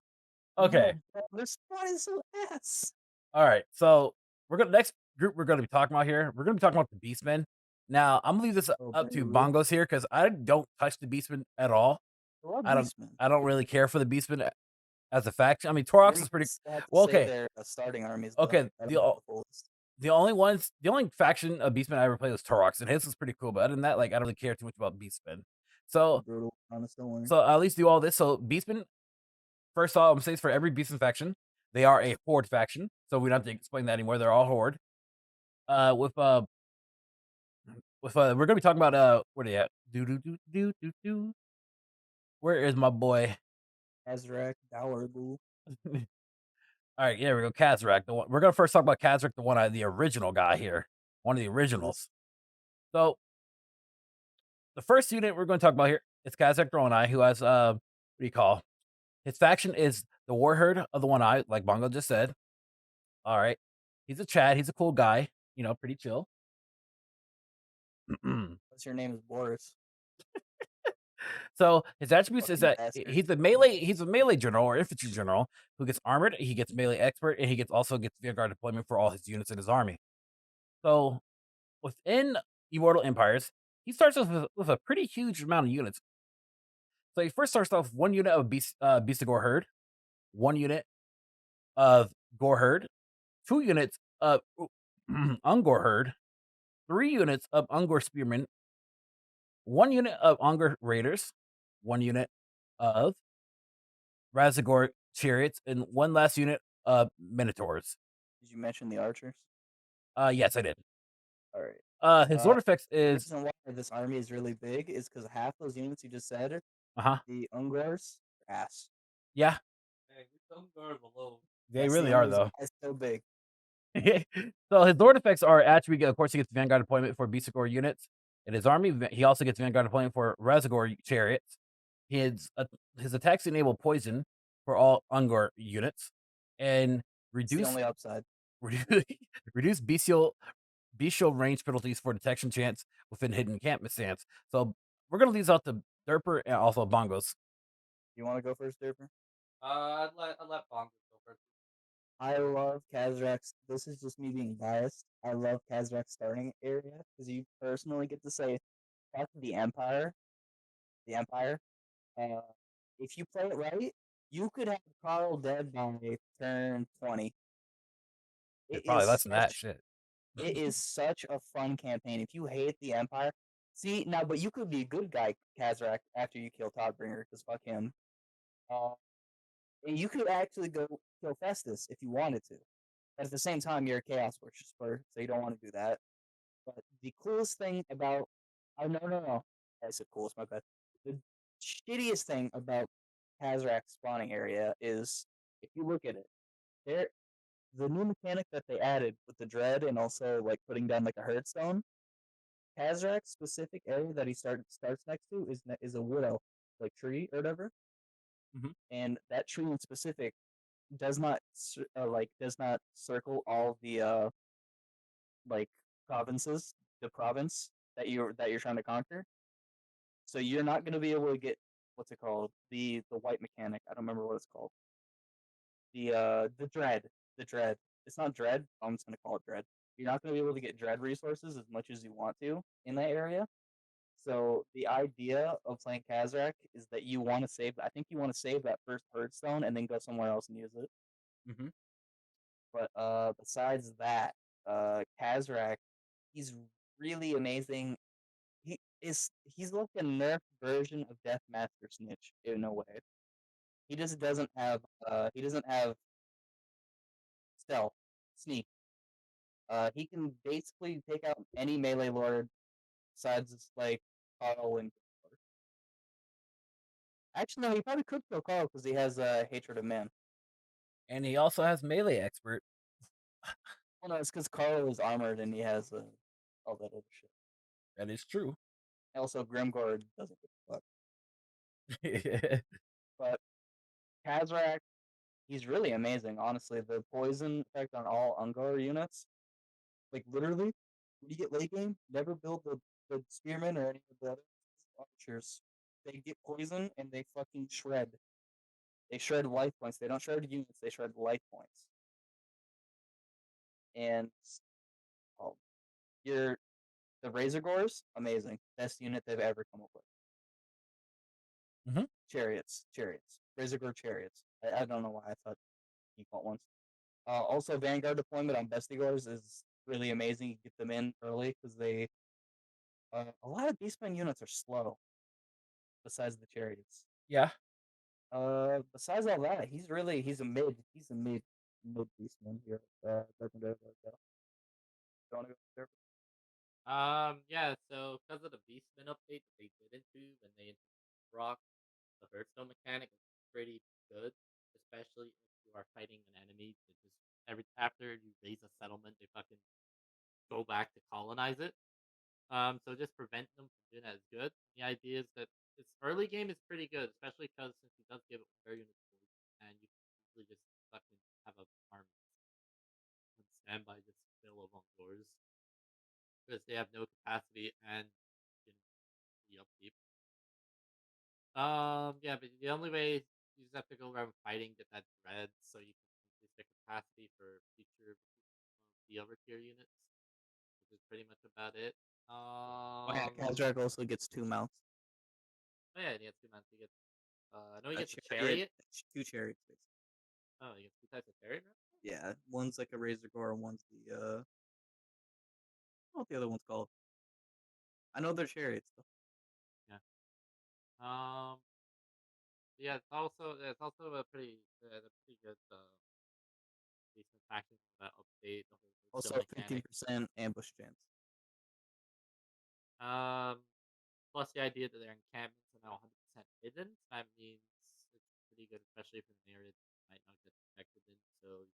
Speaker 3: Okay.
Speaker 1: No, this spot is so ass.
Speaker 3: All right. So next group we're gonna be talking about here. We're gonna be talking about the Beastmen. Now I'm gonna leave this up to
Speaker 1: baby.
Speaker 3: Bongos here because I don't touch the Beastmen at all.
Speaker 1: I love
Speaker 3: I
Speaker 1: Beastmen.
Speaker 3: don't really care for the Beastmen as a faction. I mean, Torox is pretty well. Okay,
Speaker 1: Their starting armies.
Speaker 3: okay.
Speaker 1: I don't know the fullest.
Speaker 3: The only faction of Beastmen I ever played was Torox, and his was pretty cool. But other than that, like I don't really care too much about Beastmen. So
Speaker 1: Brutal, honest, don't worry.
Speaker 3: so I'll at least do all this. So Beastmen, first off, I'm saying for every Beastmen faction, they are a horde faction. So we don't have to explain that anymore. They're all horde. With we're gonna be talking about where they at? Do. Where is my boy?
Speaker 1: Azrak, Dower, Ghoul.
Speaker 3: All right, here we go. Kazrak. The one we're gonna first talk about Kazrak, the original guy here, one of the originals. So the first unit we're going to talk about here is Kazrak the One Eye, who has what do you call? His faction is the Warherd of the One Eye, like Bongo just said. All right, he's a Chad. He's a cool guy. You know, pretty chill.
Speaker 1: What's your name is Boris.
Speaker 3: So his attributes is
Speaker 1: Fucking
Speaker 3: that
Speaker 1: bastard.
Speaker 3: he's a melee general or infantry general who gets armored, he gets melee expert, and he also gets Vanguard deployment for all his units in his army. So within Immortal Empires, he starts with a pretty huge amount of units. So he first starts off with 1 unit of Beast of Gorherd, 1 unit of Gorherd, 2 units of Ungor Herd, 3 units of Ungor Spearmen, 1 unit of Ungor Raiders, 1 unit of Razagor Chariots, and 1 last unit of Minotaurs.
Speaker 1: Did you mention the archers?
Speaker 3: Yes, I did.
Speaker 1: All right.
Speaker 3: His Lord Effects
Speaker 1: The
Speaker 3: is
Speaker 1: reason why this army is really big is because half those units you just said,
Speaker 3: uh-huh.
Speaker 1: the Ungars, are ass.
Speaker 3: Yeah,
Speaker 2: hey, some guard below.
Speaker 3: they
Speaker 1: Yes,
Speaker 3: really
Speaker 1: the
Speaker 3: are
Speaker 1: Ungars
Speaker 3: though.
Speaker 1: Are so big.
Speaker 3: So his Lord Effects are attribute. Of course, he gets Vanguard deployment for Beastagor units in his army. He also gets Vanguard deployment for Razagor chariots. His attacks enable poison for all Ungor units, and
Speaker 1: It's the
Speaker 3: reduce
Speaker 1: only upside.
Speaker 3: reduce bestial range penalties for detection chance within hidden encampment stance. So we're gonna leave this out to Derper and also Bongos.
Speaker 1: You want to go first, Derper?
Speaker 2: I'd let Bongo go first.
Speaker 1: I love Kazrak's. This is just me being biased. I love Kazrak's starting area because you personally get to say, "Fuck the Empire." The Empire. If you play it right, you could have Carl dead by turn 20.
Speaker 3: Probably less than that shit.
Speaker 1: It is such a fun campaign. If you hate the Empire, see now, but you could be a good guy, Kazrak, after you kill Toddbringer, because fuck him. And you could actually go kill Festus if you wanted to. But at the same time, you're a Chaos Worshiper, so you don't want to do that. But the coolest thing about no. I said coolest, my bad. The shittiest thing about Kazrak's spawning area is if you look at it, there the new mechanic that they added with the dread and also like putting down like a herdstone. Kazrak's specific area that he starts next to is a wood elf like tree or whatever, and that tree in specific does not does not circle all the like provinces, the province that you're trying to conquer. So you're not going to be able to get what's it called, the white mechanic. I don't remember what it's called. The dread. It's not dread. I'm just going to call it dread. You're not going to be able to get dread resources as much as you want to in that area. So the idea of playing Kazrak is that you want to save. I think you want to save that first herdstone and then go somewhere else and use it. But besides that, Kazrak, he's really amazing. He's like a nerf version of Deathmaster Snitch in a way. He just doesn't have stealth, sneak. He can basically take out any melee lord besides like Carl and Actually, no, he probably could kill Carl because he has hatred of man.
Speaker 3: And he also has melee expert.
Speaker 1: Well, no, it's because Carl is armored and he has all that other shit.
Speaker 3: That is true.
Speaker 1: Also, Grimgord doesn't give a fuck. But Kazrak, he's really amazing, honestly. The poison effect on all Ungar units, like literally, when you get late game, never build the spearmen or any of the other archers. They get poison and they fucking shred. They shred life points. They don't shred units, they shred life points. And the Razor Gores, amazing. Best unit they've ever come up with.
Speaker 3: Mhm.
Speaker 1: Chariots. Razor Gore chariots. I don't know why I thought default ones. Also, Vanguard deployment on Bestigors is really amazing. You get them in early because they. A lot of Beastmen units are slow. Besides the chariots.
Speaker 3: Yeah.
Speaker 1: Besides all that, he's a mid. He's a mid Beastman here. Don't go there.
Speaker 2: Yeah, so because of the Beastmen update that they did into when they introduced Rock, the Hearthstone mechanic is pretty good, especially if you are fighting an enemy that just after you raise a settlement, they fucking go back to colonize it. So just prevent them from doing that is good. The idea is that its early game is pretty good, especially because since he does give it air units and you can usually just fucking have a army on standby just fill of Ungors because they have no capacity and the upkeep. Yeah, but the only way you just have to go around fighting, get that dread, so you can increase the capacity for future the other tier units, which is pretty much about it.
Speaker 1: Kazrak also gets 2 mounts.
Speaker 2: Oh yeah, he gets 2 mounts. He gets, I know he
Speaker 1: A
Speaker 2: gets a chariot.
Speaker 1: 2 chariots, basically.
Speaker 2: Oh, he gets 2 types of chariot. Right?
Speaker 1: Yeah, one's like a Razor Gore, and one's the I don't know what the other one's called. I know they're chariots though.
Speaker 2: Yeah. Yeah, it's also a pretty good decent faction that update the whole
Speaker 1: Also,
Speaker 2: Hearthstone mechanic.
Speaker 1: 15% ambush chance.
Speaker 2: Plus the idea that their encampments are now 100% hidden. That means it's pretty good, especially for the areas that you might not get detected in. So,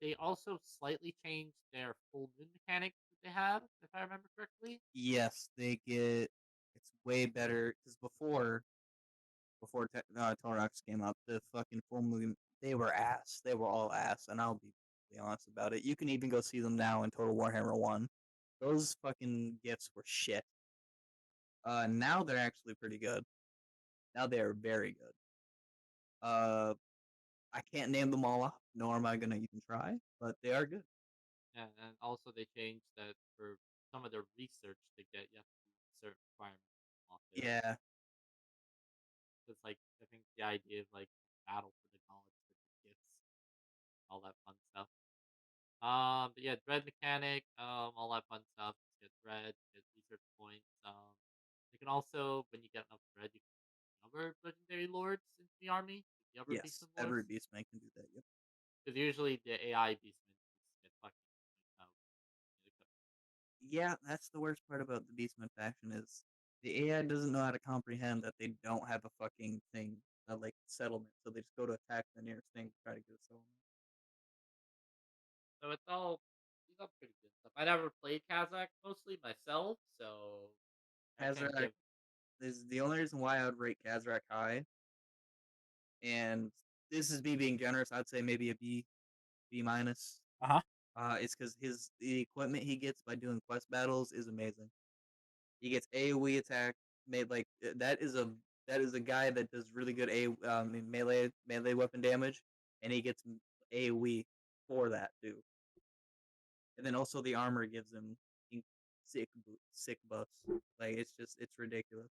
Speaker 2: they also slightly changed their full moon mechanic that they have, if I remember correctly.
Speaker 1: Yes, they get. It's way better because before Torox came up, the fucking full moon they were ass. They were all ass, and I'll be honest about it. You can even go see them now in Total Warhammer 1. Those fucking gifts were shit. Now they're actually pretty good. Now they are very good. I can't name them all off, nor am I gonna even try, but they are good.
Speaker 2: Yeah, and also they changed that for some of their research to get you have to do certain requirements off it.
Speaker 1: Yeah.
Speaker 2: It's like I think the idea of like battle for the knowledge for the gifts, all that fun stuff. But yeah, dread mechanic, all that fun stuff. You get dread, you get research points. You can also, when you get enough dread, you can put other legendary lords into the army. The other
Speaker 1: Yes,
Speaker 2: beastmen
Speaker 1: every
Speaker 2: lords.
Speaker 1: beastman can do that. Yep.
Speaker 2: Because usually the AI beastmen just get fucking out.
Speaker 1: Yeah, that's the worst part about the beastman faction is the AI doesn't know how to comprehend that they don't have a fucking thing, like settlement, so they just go to attack the nearest thing to try to get a settlement.
Speaker 2: So it's all these are pretty good stuff. I never played Kazakh mostly myself, so I can't
Speaker 1: Kazrak
Speaker 2: give.
Speaker 1: is the only reason why I would rate Kazrak high, and this is me being generous. I'd say maybe a B minus.
Speaker 3: Uh-huh.
Speaker 1: It's because the equipment he gets by doing quest battles is amazing. He gets AoE attack made like that is a guy that does really good melee weapon damage, and he gets AoE for that too. And then also the armor gives him sick buffs. Like it's ridiculous.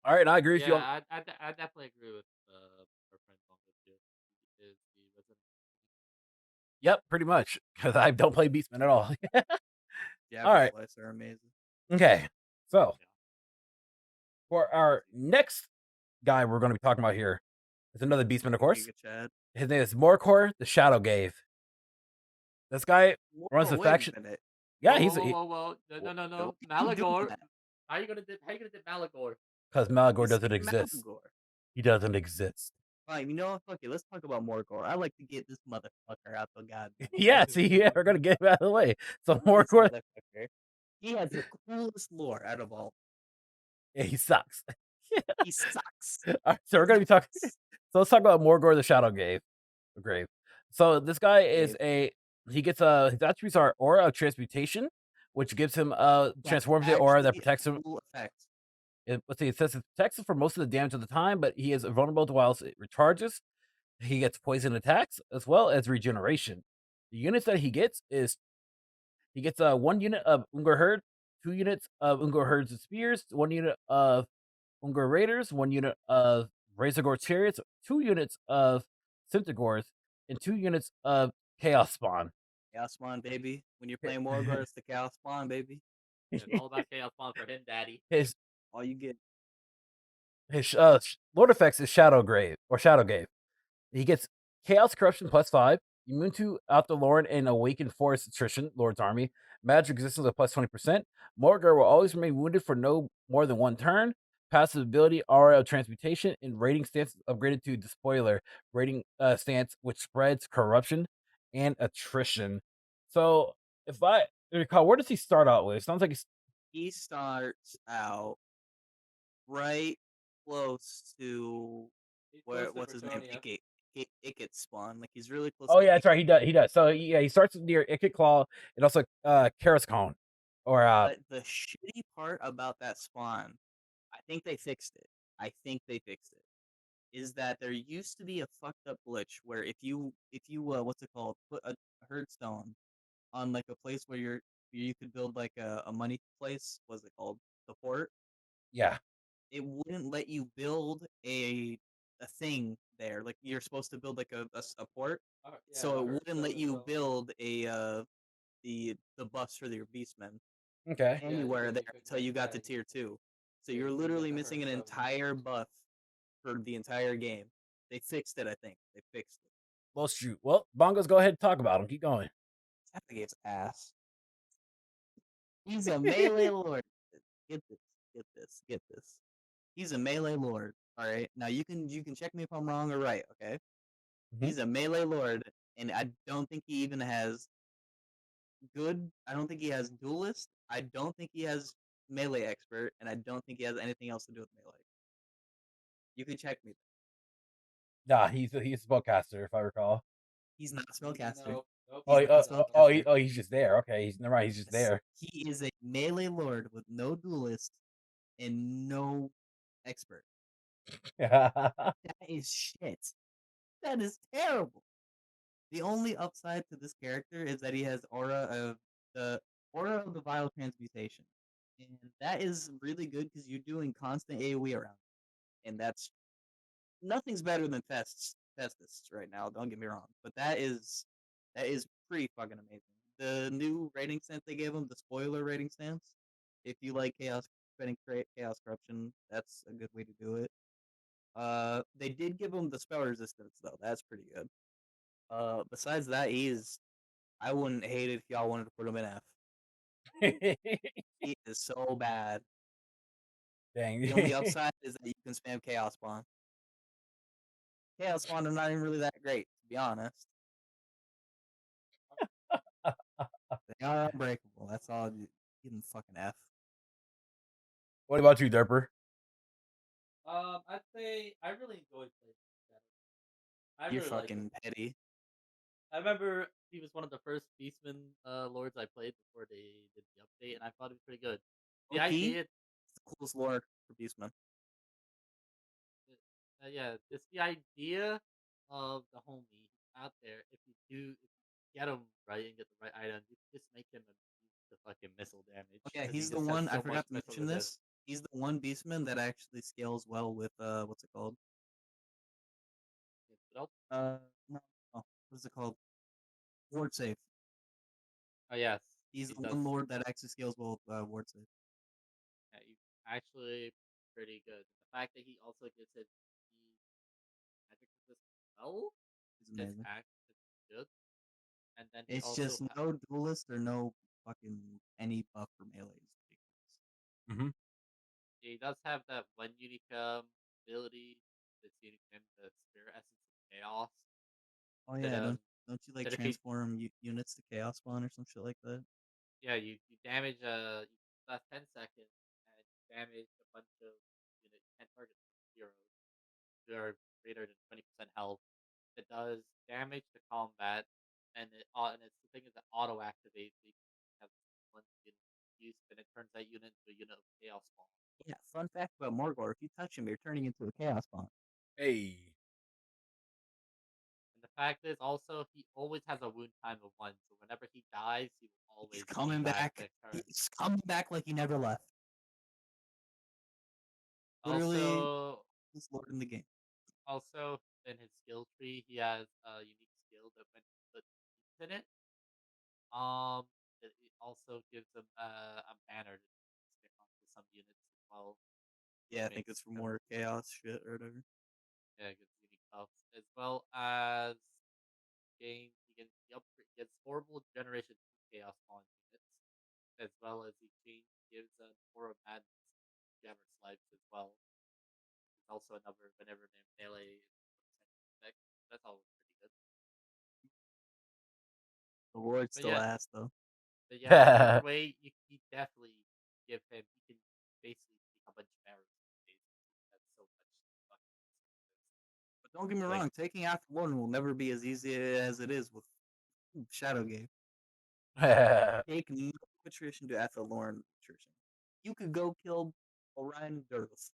Speaker 3: All right, I agree with you.
Speaker 2: Yeah, I definitely agree with our friend on this here. Is the Resident
Speaker 3: Yep, pretty much, because I don't play Beastmen at all.
Speaker 1: Yeah,
Speaker 3: All right.
Speaker 1: Slice are amazing.
Speaker 3: Okay, so
Speaker 2: Yeah.
Speaker 3: for our next guy we're going to be talking about here is another Beastman, of course.
Speaker 1: Chad.
Speaker 3: His name is Morkor, the Shadow Gave. This guy runs the faction. Yeah,
Speaker 2: whoa. No.
Speaker 1: Malagor.
Speaker 2: How you gonna dip Malagor?
Speaker 3: Because Malagor
Speaker 1: It's
Speaker 3: doesn't exist.
Speaker 1: Malagor.
Speaker 3: He doesn't exist.
Speaker 1: Fine, you know what? Fuck it. Let's talk about Morgor. I like to get this motherfucker out the goddamn.
Speaker 3: Yeah, see, yeah, we're gonna get him out of the way. So
Speaker 1: This
Speaker 3: Morgor,
Speaker 1: motherfucker. He has the coolest lore out of all.
Speaker 3: yeah, he sucks.
Speaker 1: He sucks.
Speaker 3: All right, so we're gonna be talking. So let's talk about Morgor the Shadow Grave. So this guy is he gets his attributes are Aura of Transmutation, which gives him transformative aura that protects him.
Speaker 1: Cool effect.
Speaker 3: Let's see, it says it protects him for most of the damage of the time, but he is vulnerable to whilst it recharges. He gets poison attacks as well as regeneration. The units that he gets is he gets 1 unit of Ungor Herd, 2 units of Ungor Herds and Spears, 1 unit of Ungor Raiders, 1 unit of Razorgore Chariots, 2 units of Centaurs, and 2 units of Chaos Spawn.
Speaker 1: Chaos Spawn, baby. When you're playing Morgor, it's the Chaos Spawn, baby.
Speaker 2: It's all about Chaos Spawn for him, daddy.
Speaker 1: All you get.
Speaker 3: His Lord effects is Shadow Grave. He gets Chaos Corruption +5, immune to Outlorn and Awakened Forest Attrition, Lord's Army, magic resistance of +20%. Morgor will always remain wounded for no more than 1 turn. Passive ability Aura of Transmutation and rating stance is upgraded to Despoiler rating stance, which spreads corruption and attrition. So if I recall, where does he start out with? It sounds like
Speaker 1: he starts out right close to what's his name? Ikit spawn. Like he's really close.
Speaker 3: Oh
Speaker 1: to
Speaker 3: yeah, that's right. He does. So yeah, he starts near Ikit Claw and also Karascon. Or
Speaker 1: But the shitty part about that spawn, I think they fixed it. Is that there used to be a fucked up glitch where if you what's it called, put a herd stone on like a place where you could build like a money place. What's it called? The port.
Speaker 3: Yeah.
Speaker 1: It wouldn't let you build a thing there. Like you're supposed to build like a port, so it wouldn't let you build a the buffs for your beastmen
Speaker 3: Okay.
Speaker 1: anywhere there until you got to tier 2. So you're literally missing an entire buff for the entire game. They fixed it, I think. They fixed it.
Speaker 3: Well, shoot. Well, Bongos, go ahead and talk about him. Keep going.
Speaker 1: Game's ass. He's a melee lord. Get this. He's a melee lord. All right. Now you can check me if I'm wrong or right. Okay.
Speaker 3: Mm-hmm.
Speaker 1: He's a melee lord, and I don't think he even has good. I don't think he has duelist. I don't think he has melee expert, and I don't think he has anything else to do with melee. You can check me.
Speaker 3: Nah, he's a spellcaster, if I recall.
Speaker 1: He's not a spellcaster.
Speaker 3: Nope. He's just there. Okay, never mind. He's just there.
Speaker 1: He is a melee lord with no duelist and no expert. That is shit. That is terrible. The only upside to this character is that he has aura of the vile transmutation, and that is really good because you're doing constant AOE around, and that's nothing's better than Festus right now. Don't get me wrong, but that is pretty fucking amazing. The new rating stance they gave him, the spoiler rating stance. If you like chaos corruption, that's a good way to do it. They did give him the spell resistance though. That's pretty good. Besides that, I wouldn't hate it if y'all wanted to put him in F. He is so bad.
Speaker 3: Dang.
Speaker 1: The only upside is that you can spam Chaos Spawn. Chaos Spawn are not even really that great, to be honest. They are unbreakable. That's all. Give them fucking F.
Speaker 3: What about you, Derper?
Speaker 2: I'd say I really enjoyed playing.
Speaker 1: You're fucking petty.
Speaker 2: I remember he was one of the first Beastmen lords I played before they did the update, and I thought it was pretty good. The idea,
Speaker 1: it's the coolest lord for Beastmen.
Speaker 2: it's the idea of the homie out there. If you get him right and get the right item, you can just make him the fucking missile damage.
Speaker 1: Okay, he's the one. I forgot to mention this. He's the one Beastman that actually scales well with what's it called? No. What's it called? Ward save.
Speaker 2: Oh yes,
Speaker 1: he's the one lord that actually scales well with ward save.
Speaker 2: Yeah, he's actually pretty good. The fact that he also gets his magic resist well
Speaker 1: is amazing.
Speaker 2: It's good. And then
Speaker 1: it's just no duelist or no fucking any buff for melee.
Speaker 3: Mm-hmm.
Speaker 2: Yeah, he does have that one unique ability that's unique to him, the Spirit Essence of Chaos.
Speaker 1: Oh
Speaker 2: That
Speaker 1: yeah, don't you like
Speaker 2: that if you
Speaker 1: transform units to chaos spawn or some shit like that?
Speaker 2: yeah you damage you last 10 seconds and you damage a bunch of units, 10 targets heroes who are greater than 20% health. It does damage to combat, and it's the thing is that auto activates. So you can have one unit use, and it turns that unit into a unit of chaos spawn.
Speaker 1: Yeah, fun fact about Morgor, if you touch him, you're turning into a chaos spawn.
Speaker 3: Hey.
Speaker 2: And the fact is also he always has a wound time of 1, so whenever he dies, he will always
Speaker 1: He's
Speaker 2: be
Speaker 1: coming back.
Speaker 2: next turn.
Speaker 1: He's coming back like he never left. Literally,
Speaker 2: Also,
Speaker 1: this lord in the game.
Speaker 2: also in his skill tree, he has a unique skill that when he puts beasts in it, it also gives him a banner to stick onto some units as well.
Speaker 1: Yeah, I think it's for more chaos shit or whatever.
Speaker 2: Yeah, it gives unique buffs as well as he gets horrible generation 2 chaos spawn units, as well as he gives a Aura Madness Jammer Slides as well. It's also another whenever their melee is effect. That's always pretty good.
Speaker 1: The lord
Speaker 2: But
Speaker 1: still
Speaker 2: yeah,
Speaker 1: ass though.
Speaker 2: but yeah, either way, you definitely give him. He can basically take a bunch of arrows. That's so much fucking expensive.
Speaker 1: But don't get me
Speaker 2: Like,
Speaker 1: wrong, taking after Lorne will never be as easy as it is with Shadowgate. Take no attrition to after Lorne attrition. You could go kill Orion Durgus.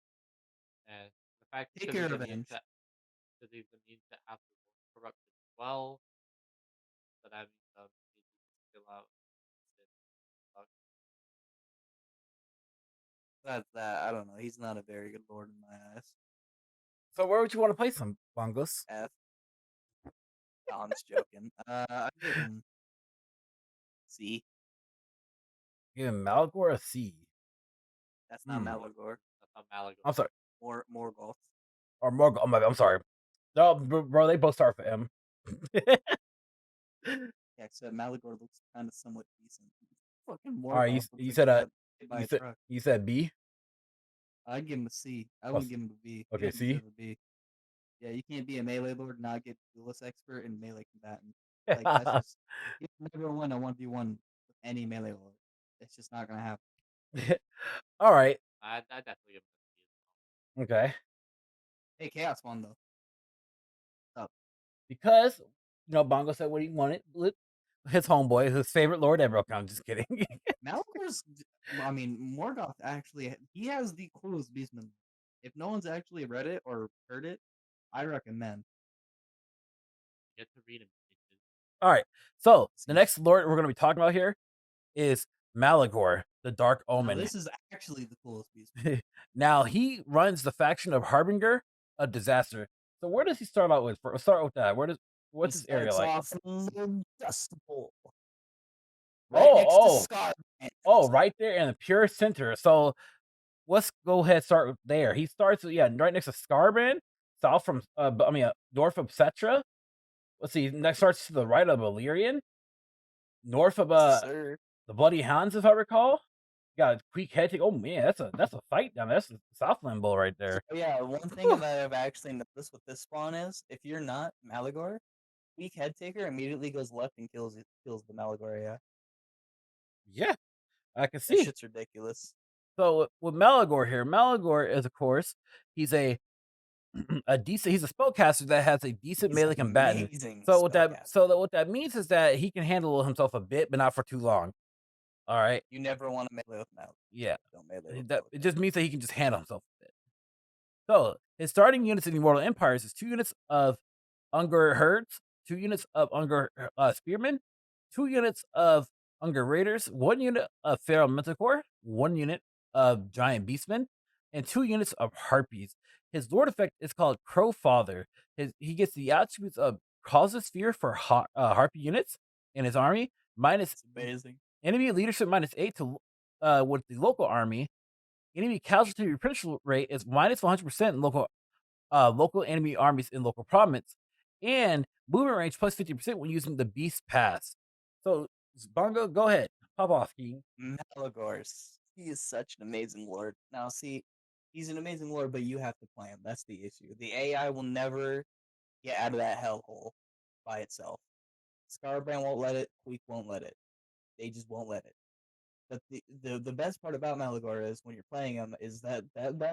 Speaker 2: and the fact
Speaker 1: Take
Speaker 2: because
Speaker 1: your
Speaker 2: he's immune
Speaker 1: revenge.
Speaker 2: to after corruption as well. So that means he can fill out.
Speaker 1: That's that. I don't know. He's not a very good lord in my eyes.
Speaker 3: So where would you want to place him, Bongos?
Speaker 1: F. No, I'm just joking. I give him C.
Speaker 3: Give him Malagor a C.
Speaker 1: That's not Malagor.
Speaker 2: That's not Malagor.
Speaker 3: I'm sorry.
Speaker 1: More golf.
Speaker 3: Or Morgul. I'm sorry. No, bro, they both start for M.
Speaker 1: Yeah, except Malagor looks kind of somewhat decent. Fucking
Speaker 3: All right,
Speaker 1: Morgoth
Speaker 3: you
Speaker 1: looks
Speaker 3: said
Speaker 1: like he got hit by a truck.
Speaker 3: you said B.
Speaker 1: I'd give him a C. I wouldn't give him a B.
Speaker 3: Okay,
Speaker 1: He doesn't
Speaker 3: C.
Speaker 1: deserve a B. Yeah, you can't be a melee lord and not get duelist expert and melee combatant. Like that's just you can never win a 1v1 with any melee lord. It's just not gonna happen.
Speaker 3: All right.
Speaker 2: I definitely give him a C as well.
Speaker 3: Okay.
Speaker 1: Hey, Chaos won though. Up.
Speaker 3: Because Bongo said what he wanted. His homeboy, his favorite lord ever. Okay, I'm just kidding.
Speaker 1: Malagor's, I mean, Morgoth actually, he has the coolest Beastmen. If no one's actually read it or heard it, I recommend.
Speaker 2: Get to read him.
Speaker 3: All right. So the next lord we're going to be talking about here is Malagor, the Dark Omen.
Speaker 1: Now, this is actually the coolest Beastman.
Speaker 3: Now he runs the faction of Harbinger of Disaster. So where does he start out with? Let's start with that. What's his area like?
Speaker 1: Off Dustable.
Speaker 3: Right
Speaker 1: next to Scar.
Speaker 3: Right there in the pure center. So let's go ahead and start there. He starts right next to Scarbrand, south from north of Cetra. Let's see, next starts to the right of Illyrian, north of the Bloody Hounds, if I recall. Got a quick head take. Oh man, that's a fight down there. That's a Southland Bull right there.
Speaker 1: Yeah, one thing that I've actually noticed with this spawn is if you're not Malagor, weak head taker immediately goes left and kills the Malagor.
Speaker 3: Yeah, I can see.
Speaker 1: That shit's ridiculous.
Speaker 3: So with Malagor here, Malagor is of course he's a decent. He's a spellcaster that has a decent melee combatant. So what that means is that he can handle himself a bit, but not for too long. All right.
Speaker 1: You never want to melee with Malagor.
Speaker 3: Yeah.
Speaker 1: Don't melee with
Speaker 3: it just means that he can just handle himself a bit. So his starting units in the Immortal Empires is 2 units of Ungar Herds, 2 units of Ungar Spearmen, 2 units of Ungar Raiders, 1 unit of Feral Manticore, 1 unit of Giant Beastmen, and 2 units of Harpies. His Lord effect is called Crow Father. He gets the attributes of causes fear for Harpy units in his army, minus
Speaker 1: amazing.
Speaker 3: Enemy leadership -8 to with the local army. Enemy casualty replenishment rate is minus 100% in local enemy armies in local province, and movement range plus 50% when using the Beast Pass. So Bongo, go ahead, pop off, King.
Speaker 1: Malagor, he is such an amazing lord. Now, see, He's an amazing lord, but you have to play him. That's the issue. The AI will never get out of that hellhole by itself. Scarbrand won't let it. Queek won't let it. They just won't let it. But the best part about Malagor is when you're playing him is that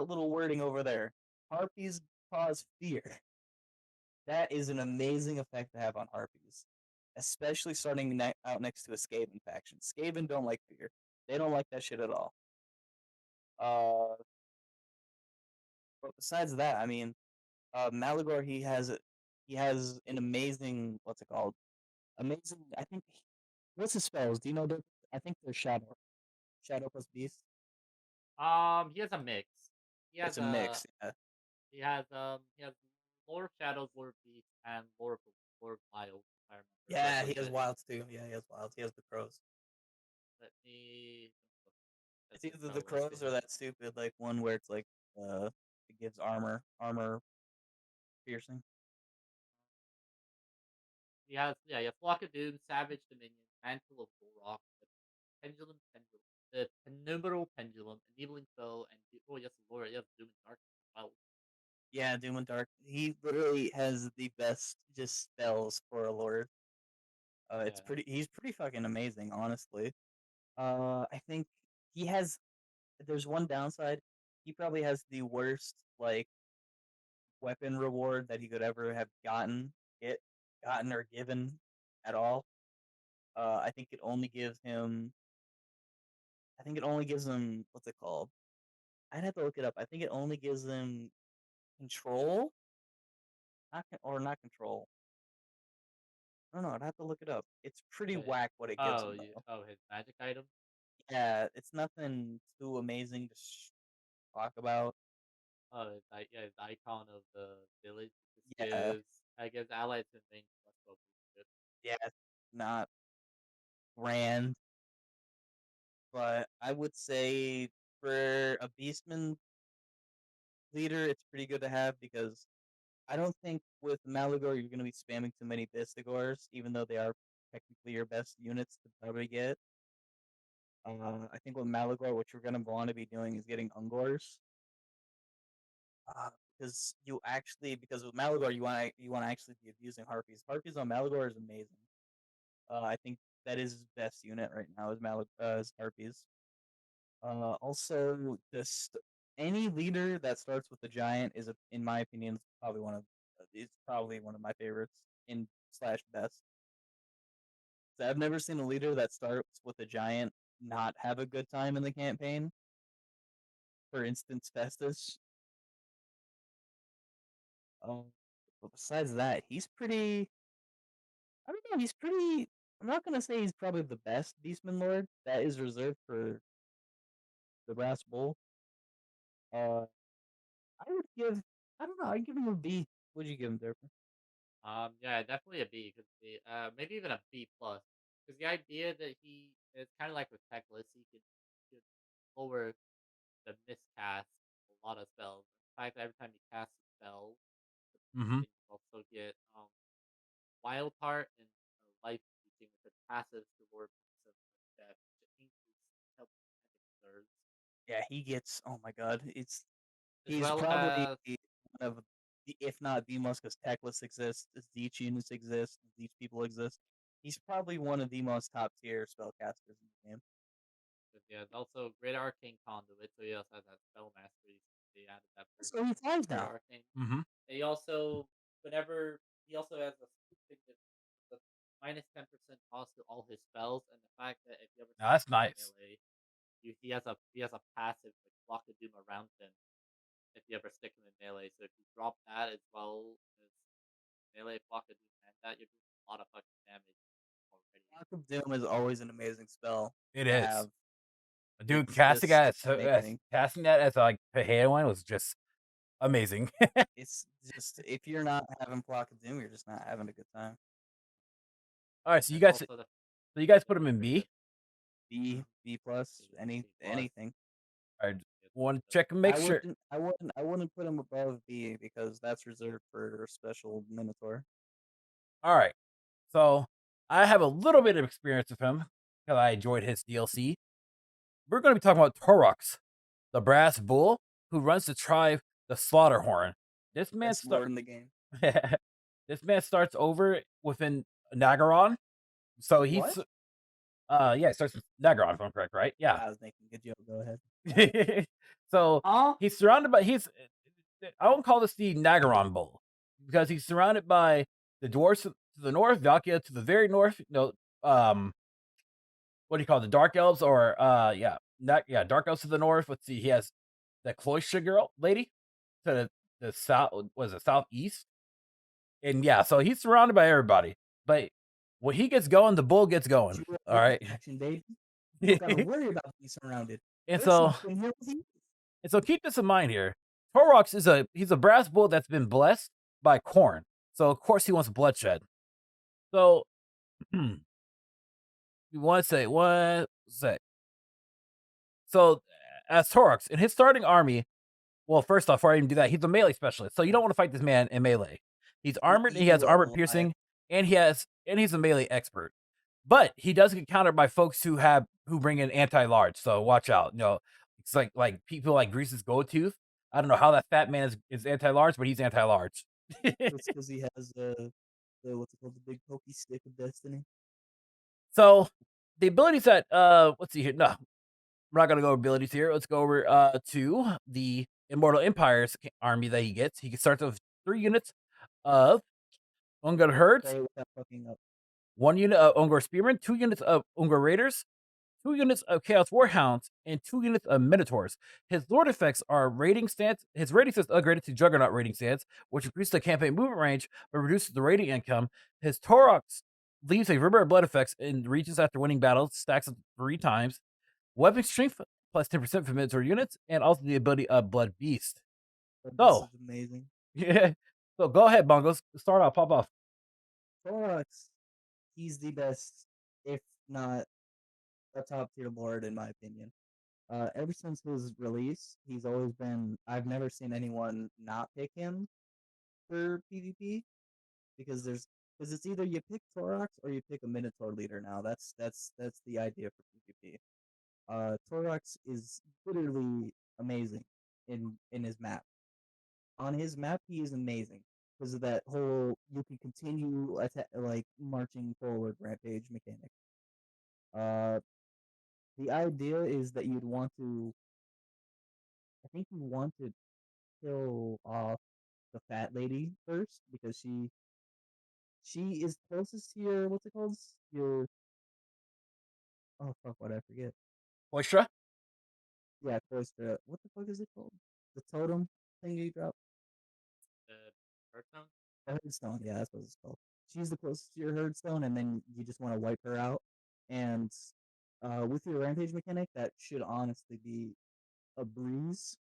Speaker 1: little wording over there. Harpies cause fear. That is an amazing effect to have on Harpies, especially starting out next to a Skaven faction. Skaven don't like fear. They don't like that shit at all. But besides that, I mean, Malagor he has an amazing what's it called? Amazing. I think what's his spells? Do you know? I think they're shadow plus beast.
Speaker 2: He has a mix. He has
Speaker 1: It's a mix. Yeah.
Speaker 2: he has Lord of Shadows, Lord of Beast, and Lord of Wild, if I remember
Speaker 1: Yeah,
Speaker 2: correctly.
Speaker 1: he has wilds too. Yeah, he has wilds. He has the crows.
Speaker 2: Let me.
Speaker 1: It's either the crows or that stupid like one where it's like it gives armor piercing.
Speaker 2: He has Flock of Doom, Savage Dominion, Mantle of Bullrock, the Penumbral Pendulum, Enabling Foe, and Lord, yes, Doom and Dark as well.
Speaker 1: Yeah, Doom and Dark. He literally has the best just spells for a lord. It's he's pretty fucking amazing, honestly. I think he has. There's one downside. He probably has the worst like weapon reward that he could ever have gotten or given at all. I think it only gives him. I think it only gives him what's it called? I'd have to look it up. I think it only gives him control, not control. I don't know. I'd have to look it up. It's pretty whack what it gives him though.
Speaker 2: His magic item.
Speaker 1: Yeah, it's nothing too amazing to talk about.
Speaker 2: His icon of the village.
Speaker 1: Yeah,
Speaker 2: I guess allies and things.
Speaker 1: yeah, it's not grand, but I would say for a Beastman leader, it's pretty good to have because I don't think with Malagor you're going to be spamming too many Bistigors, even though they are technically your best units to probably get. I think with Malagor, what you're going to want to be doing is getting Ungors. Because with Malagor you want to actually be abusing Harpies. Harpies on Malagor is amazing. I think that is his best unit right now is Harpies. Also, just any leader that starts with the giant in my opinion, is probably one of my favorites in slash best. So I've never seen a leader that starts with a giant not have a good time in the campaign. For instance, Festus. But besides that, he's pretty. I don't know. He's pretty. I'm not gonna say he's probably the best Beastman Lord. That is reserved for the Brass Bull. I would give. I don't know. I'd give him a B. What'd you give him, Durper?
Speaker 2: Definitely a B because maybe even a B plus because the idea that he is kind of like with Teclis, he could lower the miscast a lot of spells. In fact, every time he casts a spell,
Speaker 3: Mm-hmm.
Speaker 2: you also get Wild Heart and Life Teaching, which are passives to lower points of death, which increase health and reserves.
Speaker 1: Yeah, he gets. Oh my god,
Speaker 2: As
Speaker 1: he's
Speaker 2: well
Speaker 1: probably
Speaker 2: as
Speaker 1: one of, if not the most, because Teclis exists, Tzeentch units exist, Tzeentch people exist. He's probably one of the most top tier spellcasters in the game.
Speaker 2: it's also Great Arcane Conduit, so he also has that spell mastery. They added that for
Speaker 1: So he flies
Speaker 2: Great
Speaker 1: now.
Speaker 2: Arcane.
Speaker 3: Mm-hmm.
Speaker 2: He also he also has a thing the minus 10% cost to all his spells, and the fact that if you ever
Speaker 3: Now, that's nice.
Speaker 2: melee, he has a passive like Block of Doom around him. If you ever stick him in melee, so if you drop that as well as melee Block of Doom and that, you're doing a lot of fucking damage already.
Speaker 1: Block of Doom is always an amazing spell.
Speaker 3: It
Speaker 1: to
Speaker 3: is.
Speaker 1: have.
Speaker 3: Dude,
Speaker 1: It's
Speaker 3: casting
Speaker 1: just
Speaker 3: that
Speaker 1: amazing.
Speaker 3: casting that as like a Pahea one was just amazing.
Speaker 1: It's just if you're not having Block of Doom, you're just not having a good time.
Speaker 3: All right, so you
Speaker 2: There's
Speaker 3: guys,
Speaker 2: also
Speaker 3: put him in B.
Speaker 1: B plus, anything.
Speaker 3: All right, want to check and make sure.
Speaker 1: I wouldn't put him above B because that's reserved for a special Minotaur.
Speaker 3: All right, so I have a little bit of experience with him because I enjoyed his DLC. We're going to be talking about Torux, the Brass Bull, who runs the tribe, the Slaughterhorn. This man
Speaker 1: That's lore in the game.
Speaker 3: this man starts over within Nagaron. So he's
Speaker 1: What?
Speaker 3: yeah, it starts with Nagaron, if I'm correct, right? Yeah.
Speaker 1: I was making a joke. Go ahead.
Speaker 3: So
Speaker 2: Huh?
Speaker 3: he's surrounded by I won't call this the Nagaron Bowl because he's surrounded by the dwarves to the north, Valkia to the very north. What do you call it? The Dark Elves or Dark Elves to the north. Let's see, he has the Cloister girl lady to the south. Was it southeast? And yeah, so he's surrounded by everybody. But when he gets going, the bull gets going.
Speaker 1: You
Speaker 3: All right.
Speaker 1: action, baby. You don't gotta worry about being surrounded.
Speaker 3: And
Speaker 1: There's
Speaker 3: so
Speaker 1: something here with you.
Speaker 3: And so keep this in mind here. Torox he's a brass bull that's been blessed by Khorne. So of course he wants bloodshed. So we want to say one sec. So as Torox, in his starting army, well, first off, before I even do that, he's a melee specialist. So you don't want to fight this man in melee. He's armored, and he has armored piercing, and he's a melee expert. But he does get countered by folks who bring in anti-large. So watch out. It's like people like Grease's Goldtooth. I don't know how that fat man is anti-large, but he's anti-large.
Speaker 1: It's because he has the what's it called, the big pokey stick of destiny.
Speaker 3: So the abilities that let's see here. No, we're not gonna go over abilities here. Let's go over to the Immortal Empire's army that he gets. He starts with 3 units of Ungar Herds,
Speaker 1: Say it without fucking up.
Speaker 3: 1 unit of Ungar Spearmen, 2 units of Ungar Raiders, 2 units of Chaos Warhounds, and 2 units of Minotaurs. His Lord effects are rating stance. His rating stance is upgraded to Juggernaut rating stance, which increases the campaign movement range but reduces the rating income. His Torox leaves a river of blood effects and reaches after winning battles, stacks up 3 times. Weapon strength plus 10% for Minotaur units, and also the ability of Blood Beast.
Speaker 1: This
Speaker 3: So,
Speaker 1: is amazing.
Speaker 3: yeah. So go ahead, Bongos. Start off. Pop off.
Speaker 1: Thorax, he's the best, if not a top tier lord in my opinion. Ever since his release, he's always been. I've never seen anyone not pick him for PvP because it's either you pick Thorax or you pick a Minotaur leader now. That's the idea for PvP. Thorax is literally amazing in his map. On his map, he is amazing because of that whole you can continue like marching forward rampage mechanic. Uh, the idea is that you'd want to. I think you want to kill off the fat lady first because she is closest to your what's it called? Your oh fuck, what I forget.
Speaker 3: Oistra?
Speaker 1: Yeah, close to what the fuck is it called? The totem thing you drop.
Speaker 2: The Hearthstone?
Speaker 1: The Herdstone, yeah, that's what it's called. She's the closest to your Herdstone, and then you just want to wipe her out. And with your Rampage mechanic, that should honestly be a breeze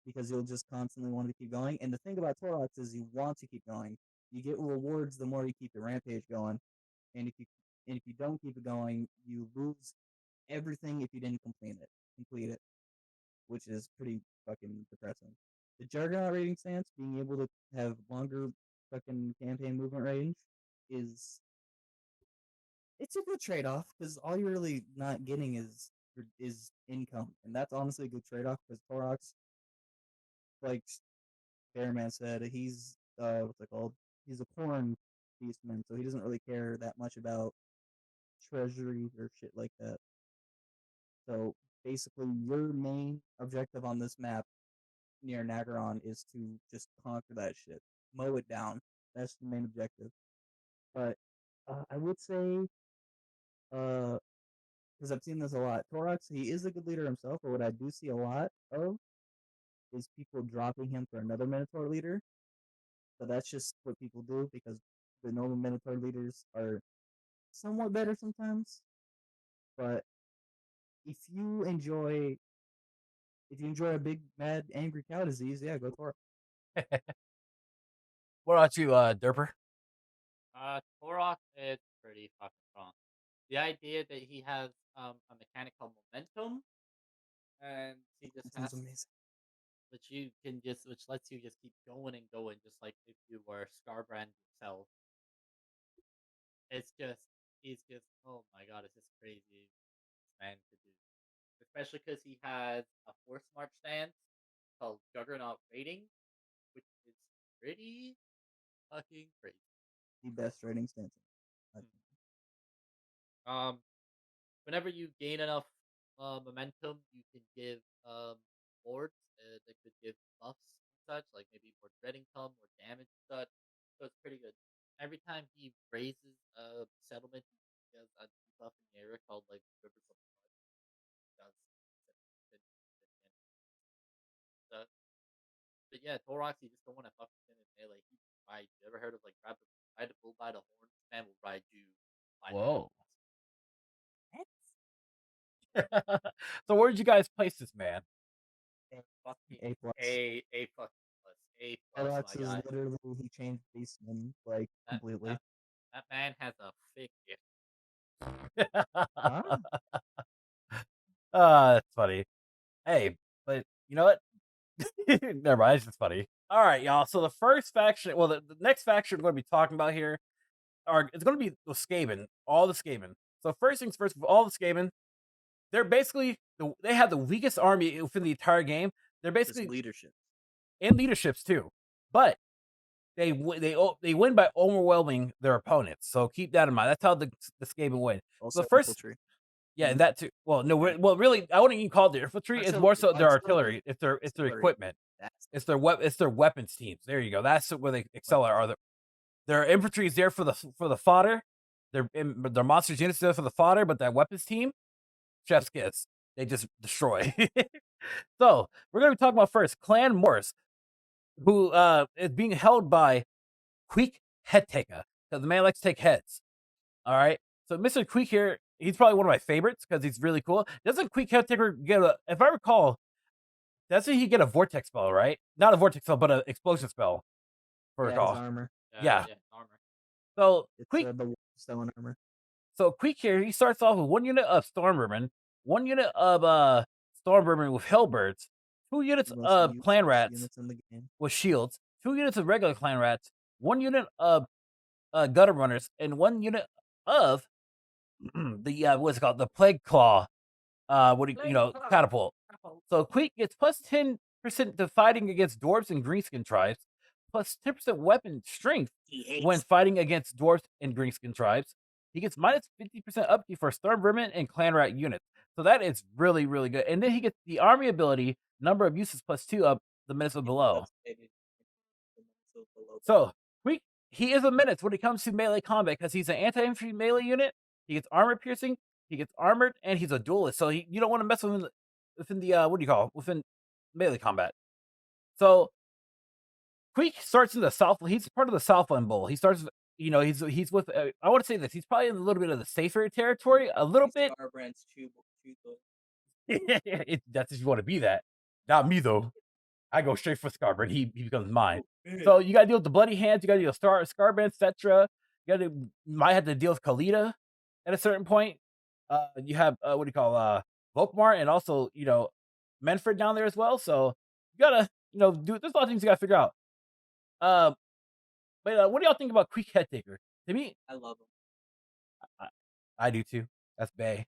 Speaker 1: because you'll just constantly want to keep going. And the thing about Torox is you want to keep going. You get rewards the more you keep your Rampage going, and if you don't keep it going, you lose everything if you didn't complete it, which is pretty fucking depressing. The Juggernaut rating stance, being able to have longer fucking campaign movement range, is it's a good trade off because all you're really not getting is income, and that's honestly a good trade off because Torox, like Bearman said, he's what's it called? He's a Khorne beastman, so he doesn't really care that much about treasury or shit like that. So basically, your main objective on this map near Nagaron is to just conquer that shit, mow it down. That's the main objective. But I would say, because I've seen this a lot, Torax, he is a good leader himself, but what I do see a lot of is people dropping him for another Minotaur leader. So that's just what people do because the normal Minotaur leaders are somewhat better sometimes. But if you enjoy a big, mad, angry cow disease, yeah, go for it.
Speaker 3: What about you, Derper?
Speaker 2: Korok is pretty fucking strong. The idea that he has a mechanical momentum, and he just
Speaker 1: Sounds
Speaker 2: has,
Speaker 1: amazing.
Speaker 2: which lets you just keep going and going, just like if you were Scarbrand yourself. He's just, oh my god, it's just crazy, this man could do. Especially because he has a force march stance, Juggernaut rating, which is pretty fucking crazy.
Speaker 1: The best rating stance.
Speaker 2: Whenever you gain enough momentum, you can give boards that could give buffs and such, like maybe more dread income or damage and such. So it's pretty good. Every time he raises a settlement, he has a buff in the area called like Rivers of Blood. Does but yeah, Torox, you just don't want to fuck with him in melee. He ride. You ever heard of like ride the bull by the horns? Man will ride you. By the
Speaker 3: Whoa.
Speaker 2: horns.
Speaker 3: So where did you guys place this man?
Speaker 1: A plus.
Speaker 2: A fucking plus. A plus,
Speaker 1: Alex
Speaker 2: my
Speaker 1: is
Speaker 2: guy.
Speaker 1: literally he changed Beastmen like
Speaker 2: That,
Speaker 1: completely.
Speaker 2: that man has a thick gift.
Speaker 1: Huh?
Speaker 3: That's funny. Hey, but you know what? Never mind, it's just funny. All right, y'all. So the first faction, well, the next faction we're going to be talking about here it's going to be the Skaven, all the Skaven. So first things first, all the Skaven, they're basically they have the weakest army within the entire game. They're basically
Speaker 1: Just leadership.
Speaker 3: and leaderships too, but they win by overwhelming their opponents. So keep that in mind. That's how the Skaven win.
Speaker 1: Also,
Speaker 3: the first,
Speaker 1: infantry.
Speaker 3: yeah, that too. Well, no, well, really, I wouldn't even call it their infantry. It's more so their artillery. It's their
Speaker 1: Artillery.
Speaker 3: equipment. It's their weapons teams. There you go. That's where they excel at. Their infantry is there for the fodder. Their monsters units there for the fodder, but that weapons team, chef's kiss. They just destroy. So we're gonna be talking about first Clan Morse, who is being held by Queek Headtaker, because the man likes to take heads. All right. So Mr. Queek here, he's probably one of my favorites because he's really cool. Doesn't Queek Headtaker get if I recall, doesn't he get a vortex spell, right? Not a vortex spell, but an explosion spell. For recall.
Speaker 1: His armor.
Speaker 3: Yeah.
Speaker 2: Armor.
Speaker 3: So
Speaker 1: It's
Speaker 3: Queek,
Speaker 1: the stone armor.
Speaker 3: So Queek here, he starts off with 1 unit of Stormvermin, 1 unit of Stormvermin with Hellbirds, 2 units of Clan Rats
Speaker 1: units in the game.
Speaker 3: with shields, 2 units of regular Clan Rats, 1 unit of Gutter Runners, and 1 unit of the what's it called, the Plague Claw. Catapult. So Queek gets plus 10% to fighting against dwarves and greenskin tribes, plus 10% weapon strength when fighting against dwarves and greenskin tribes. He gets minus 50% upkeep for Stormvermin and Clan Rat units. So that is really, really good. And then he gets the army ability, number of uses plus 2 up the minutes of below. So Queek, he is a menace when it comes to melee combat because he's an anti-infantry melee unit. He gets armor piercing, he gets armored, and he's a duelist. So you don't want to mess with him within the within melee combat. So Queek starts in the south. He's part of the Southland Bowl. He starts, he's with. I want to say this. He's probably in a little bit of the safer territory, a little bit. That's if you want to be that. Not me though. I go straight for Scarbrand. He becomes mine. So you got to deal with the bloody hands. You got to deal with Scarbrand, Cetra. Might have to deal with Kalita at a certain point. You have Volkmar and also Menford down there as well. So you gotta do. There's a lot of things you gotta figure out. But what do y'all think about Queek Headtaker? To me,
Speaker 4: I love him.
Speaker 3: I do too. That's Bay.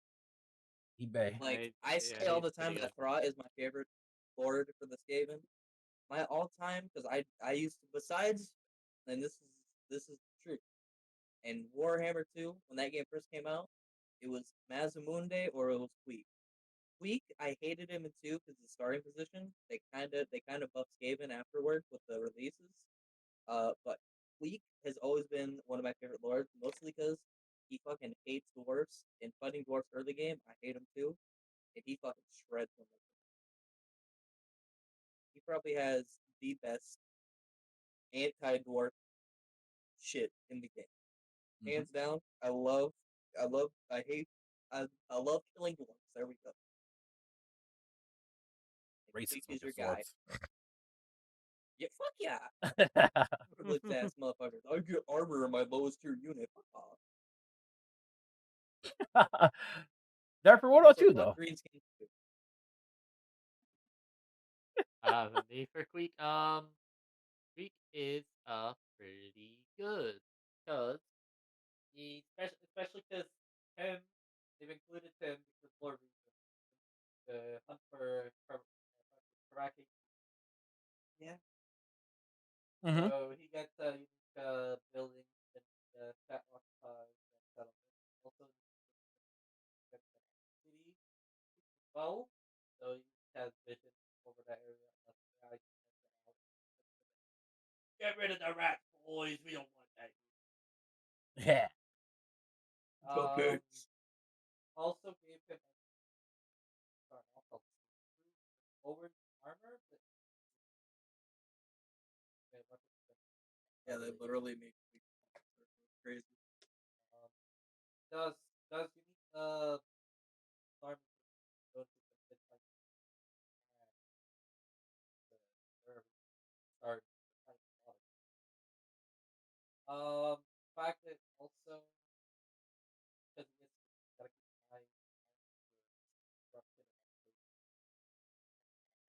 Speaker 3: He Bay.
Speaker 4: Like I say all the time that Thra is my favorite lord for the Skaven. My all time, because I used to, besides, and this is true. In Warhammer 2, when that game first came out, it was Mazamunde or it was Queek. Queek, I hated him in 2 because the starting position. They kind of buffed Skaven afterward with the releases. But Queek has always been one of my favorite lords, mostly because he fucking hates dwarves. In fighting dwarves early game, I hate him too, and he fucking shreds them. He probably has the best anti-dwarf shit in the game. Hands down. I love killing dwarves. There we go.
Speaker 3: Racist
Speaker 4: is your guy. Yeah, fuck yeah. Privileged ass motherfuckers. I get armor in my lowest tier unit. Fuck off.
Speaker 3: Therefore, what about you though?
Speaker 2: Me for Queek. Queek is pretty good because he, especially because him, they've included him because more reasons. The hunt for Karaki Yeah.
Speaker 3: Mhm.
Speaker 2: So he gets unique buildings and stat occupies and settlements. Also, gets an city as well. So he has vision over that area. Unless the guy can get it out. Get rid of the rats, boys. We don't want that.
Speaker 3: Yeah.
Speaker 2: Um, also gave him sorry, also lowered armor. But, yeah, weapons that
Speaker 4: Yeah, they literally make me crazy.
Speaker 2: um, does unique armor go to the mid like wherever start kind of bottom. Fact that also because he gets gotta keep an eye on corruption and activity.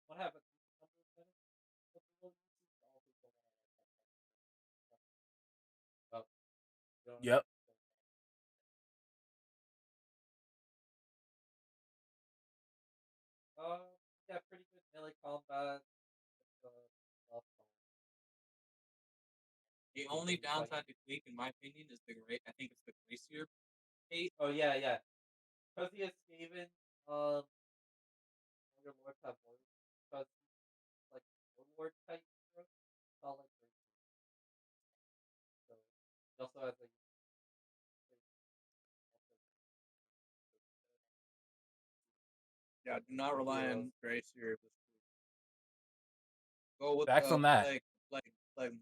Speaker 2: What have a decent number of minutes with the low uses, but also don't want to let that but you don't
Speaker 3: Yep.
Speaker 2: yeah, pretty good melee combat. Uh,
Speaker 4: The only downside to Quake, in my opinion, is the great. I think it's the Glacier hate.
Speaker 2: oh yeah. Because he has Skaven, your lords have warriors. Because he's like warlord type hero, it's all like great. So he also has like
Speaker 4: Yeah, do not rely on Glacier. Go with
Speaker 3: Facts on that.
Speaker 4: Plague.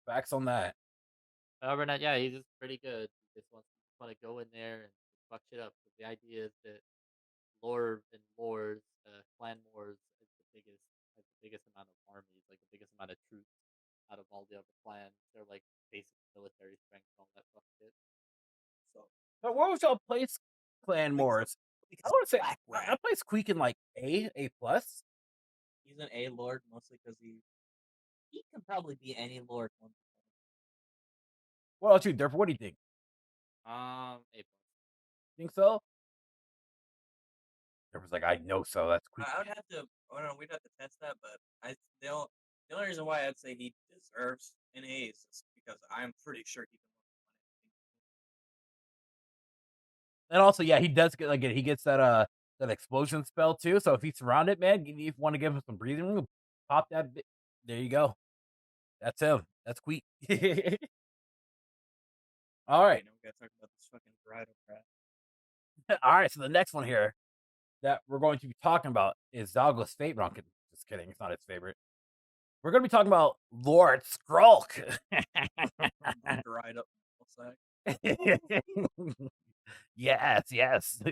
Speaker 3: Facts on that.
Speaker 2: Bernard, yeah, he's just pretty good. He just want to go in there and fuck shit up. Because the idea is that lore and lores, clan wars is has the biggest amount of armies, like the biggest amount of troops out of all the other clans. They're like basic military strength and all that fuck shit.
Speaker 4: So
Speaker 3: But where was y'all place Clan Moors? I want to say I
Speaker 4: Black
Speaker 3: play Squeak in like A plus.
Speaker 4: he's an A Lord mostly because he can probably be any Lord.
Speaker 3: What about you, Derp? What do you think?
Speaker 2: A plus.
Speaker 3: Think so? Derp was like, I know so. That's Squeak.
Speaker 4: I would have to. I don't know. We'd have to test that, but the only reason why I'd say he deserves an A is just because I'm pretty sure he can.
Speaker 3: And also, yeah, he does get like he gets that explosion spell too. So if he's surrounded, man, if you want to give him some breathing room, pop that. There you go. That's him. That's Squeak. All right.
Speaker 4: We gotta talk about this fucking bridal crap.
Speaker 3: All right. So the next one here that we're going to be talking about is Douglas Fate Runkin. Just kidding. It's not his favorite. We're going to be talking about Lord Skrulk.
Speaker 4: Dried up.
Speaker 3: Yes.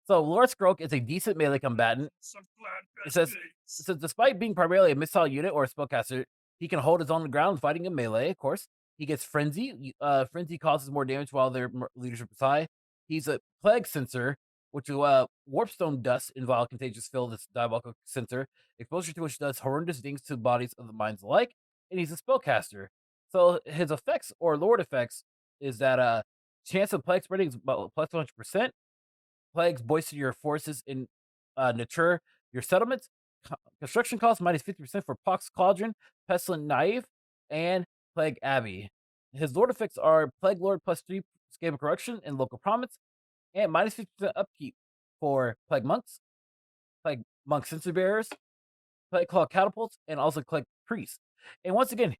Speaker 3: So Lord Skrulk is a decent melee combatant. It says despite being primarily a missile unit or a spellcaster, he can hold his own on the ground fighting in melee, of course. He gets Frenzy. Frenzy causes more damage while their leadership is high. He's a Plague Sensor, which Warpstone Dust in Vile Contagious Fill, this diabolical sensor, exposure to which does horrendous things to bodies of the minds alike. And he's a spellcaster. So his effects or Lord effects is that chance of plague spreading is about plus 100%. Plagues boister your forces in nature your settlements. Construction costs minus 50% for Pox Cauldron, Pestilent Naive, and Plague Abbey. His Lord effects are Plague Lord plus 3 Scale of Corruption and Local Promise, and minus 50% upkeep for Plague Monks, Plague Monk Sensor Bearers, Plague Claw Catapults, and also Plague Priests. And once again,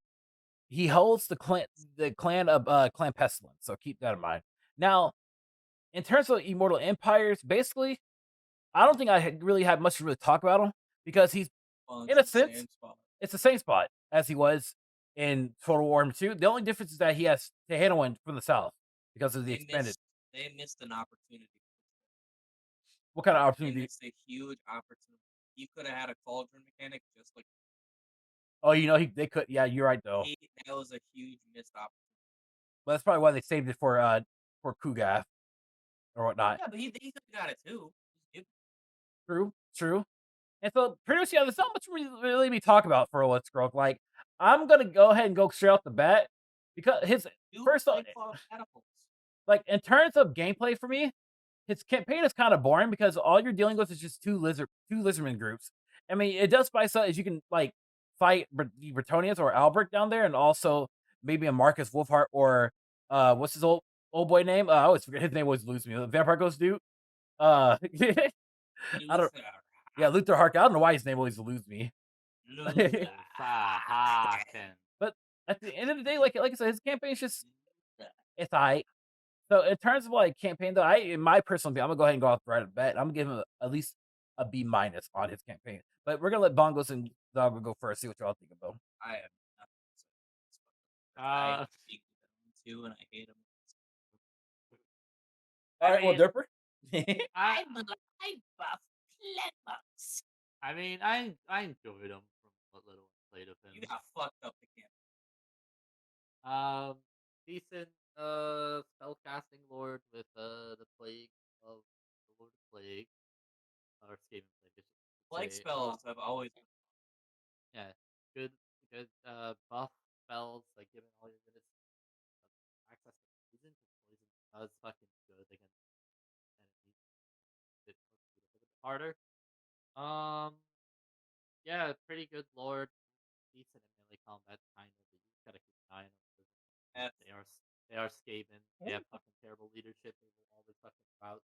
Speaker 3: he holds the clan of Clan Pestilence, so keep that in mind. Now, in terms of Immortal Empires, basically, I don't think I really have much to really talk about him because he's, in a sense, it's the same spot as he was in Total War 2. The only difference is that he has to handle one from the south because of the expanded.
Speaker 4: They missed an opportunity.
Speaker 3: What kind of
Speaker 4: They
Speaker 3: opportunity?
Speaker 4: missed a huge opportunity. He could have had a cauldron mechanic just like.
Speaker 3: Oh, they could. Yeah, you're right though.
Speaker 4: That was a huge missed opportunity.
Speaker 3: But that's probably why they saved it for Kugath or whatnot.
Speaker 4: Yeah, but he could have got it too.
Speaker 3: True. And so pretty much, yeah, there's not much really to talk about for Let's Scroll. Like, I'm gonna go ahead and go straight off the bat because his first off, like in terms of gameplay for me, his campaign is kind of boring because all you're dealing with is just two lizardmen groups, I mean, it does spice up as you can like fight the Bretonians or Albrecht down there, and also maybe a Marcus Wolfheart or what's his old boy name? I always forget his name. Always lose me. The Vampire Ghost dude. I don't. Yeah, Luther Hark. I don't know why his name always eludes me. But at the end of the day, like I said, his campaign is just it's alright. So in terms of like campaign, though, in my personal opinion, I'm gonna go ahead and go off right at bet. I'm gonna give him at least a B- on his campaign. But we're gonna let Bongos and Doggo go first. See what y'all think about.
Speaker 4: I have nothing to say. I speak with him too, and I hate him.
Speaker 3: All right, well, Derper.
Speaker 2: I
Speaker 4: I buff Pledbucks.
Speaker 2: I mean, I enjoyed him from what little I played of him.
Speaker 4: You got fucked up again.
Speaker 2: Decent spellcasting lord with the plague of the Lord of Plague or Skaven plague. I should
Speaker 4: Plague
Speaker 2: say.
Speaker 4: spells have always been
Speaker 2: Yeah, good buff spells like giving all your units access to poison. Poison does fucking good against enemies. It makes it a bit harder. Yeah, pretty good lord. Decent in melee combat, kind of. But you just gotta keep an eye on them because they are Skaven. They have fucking terrible leadership. They will always fucking rout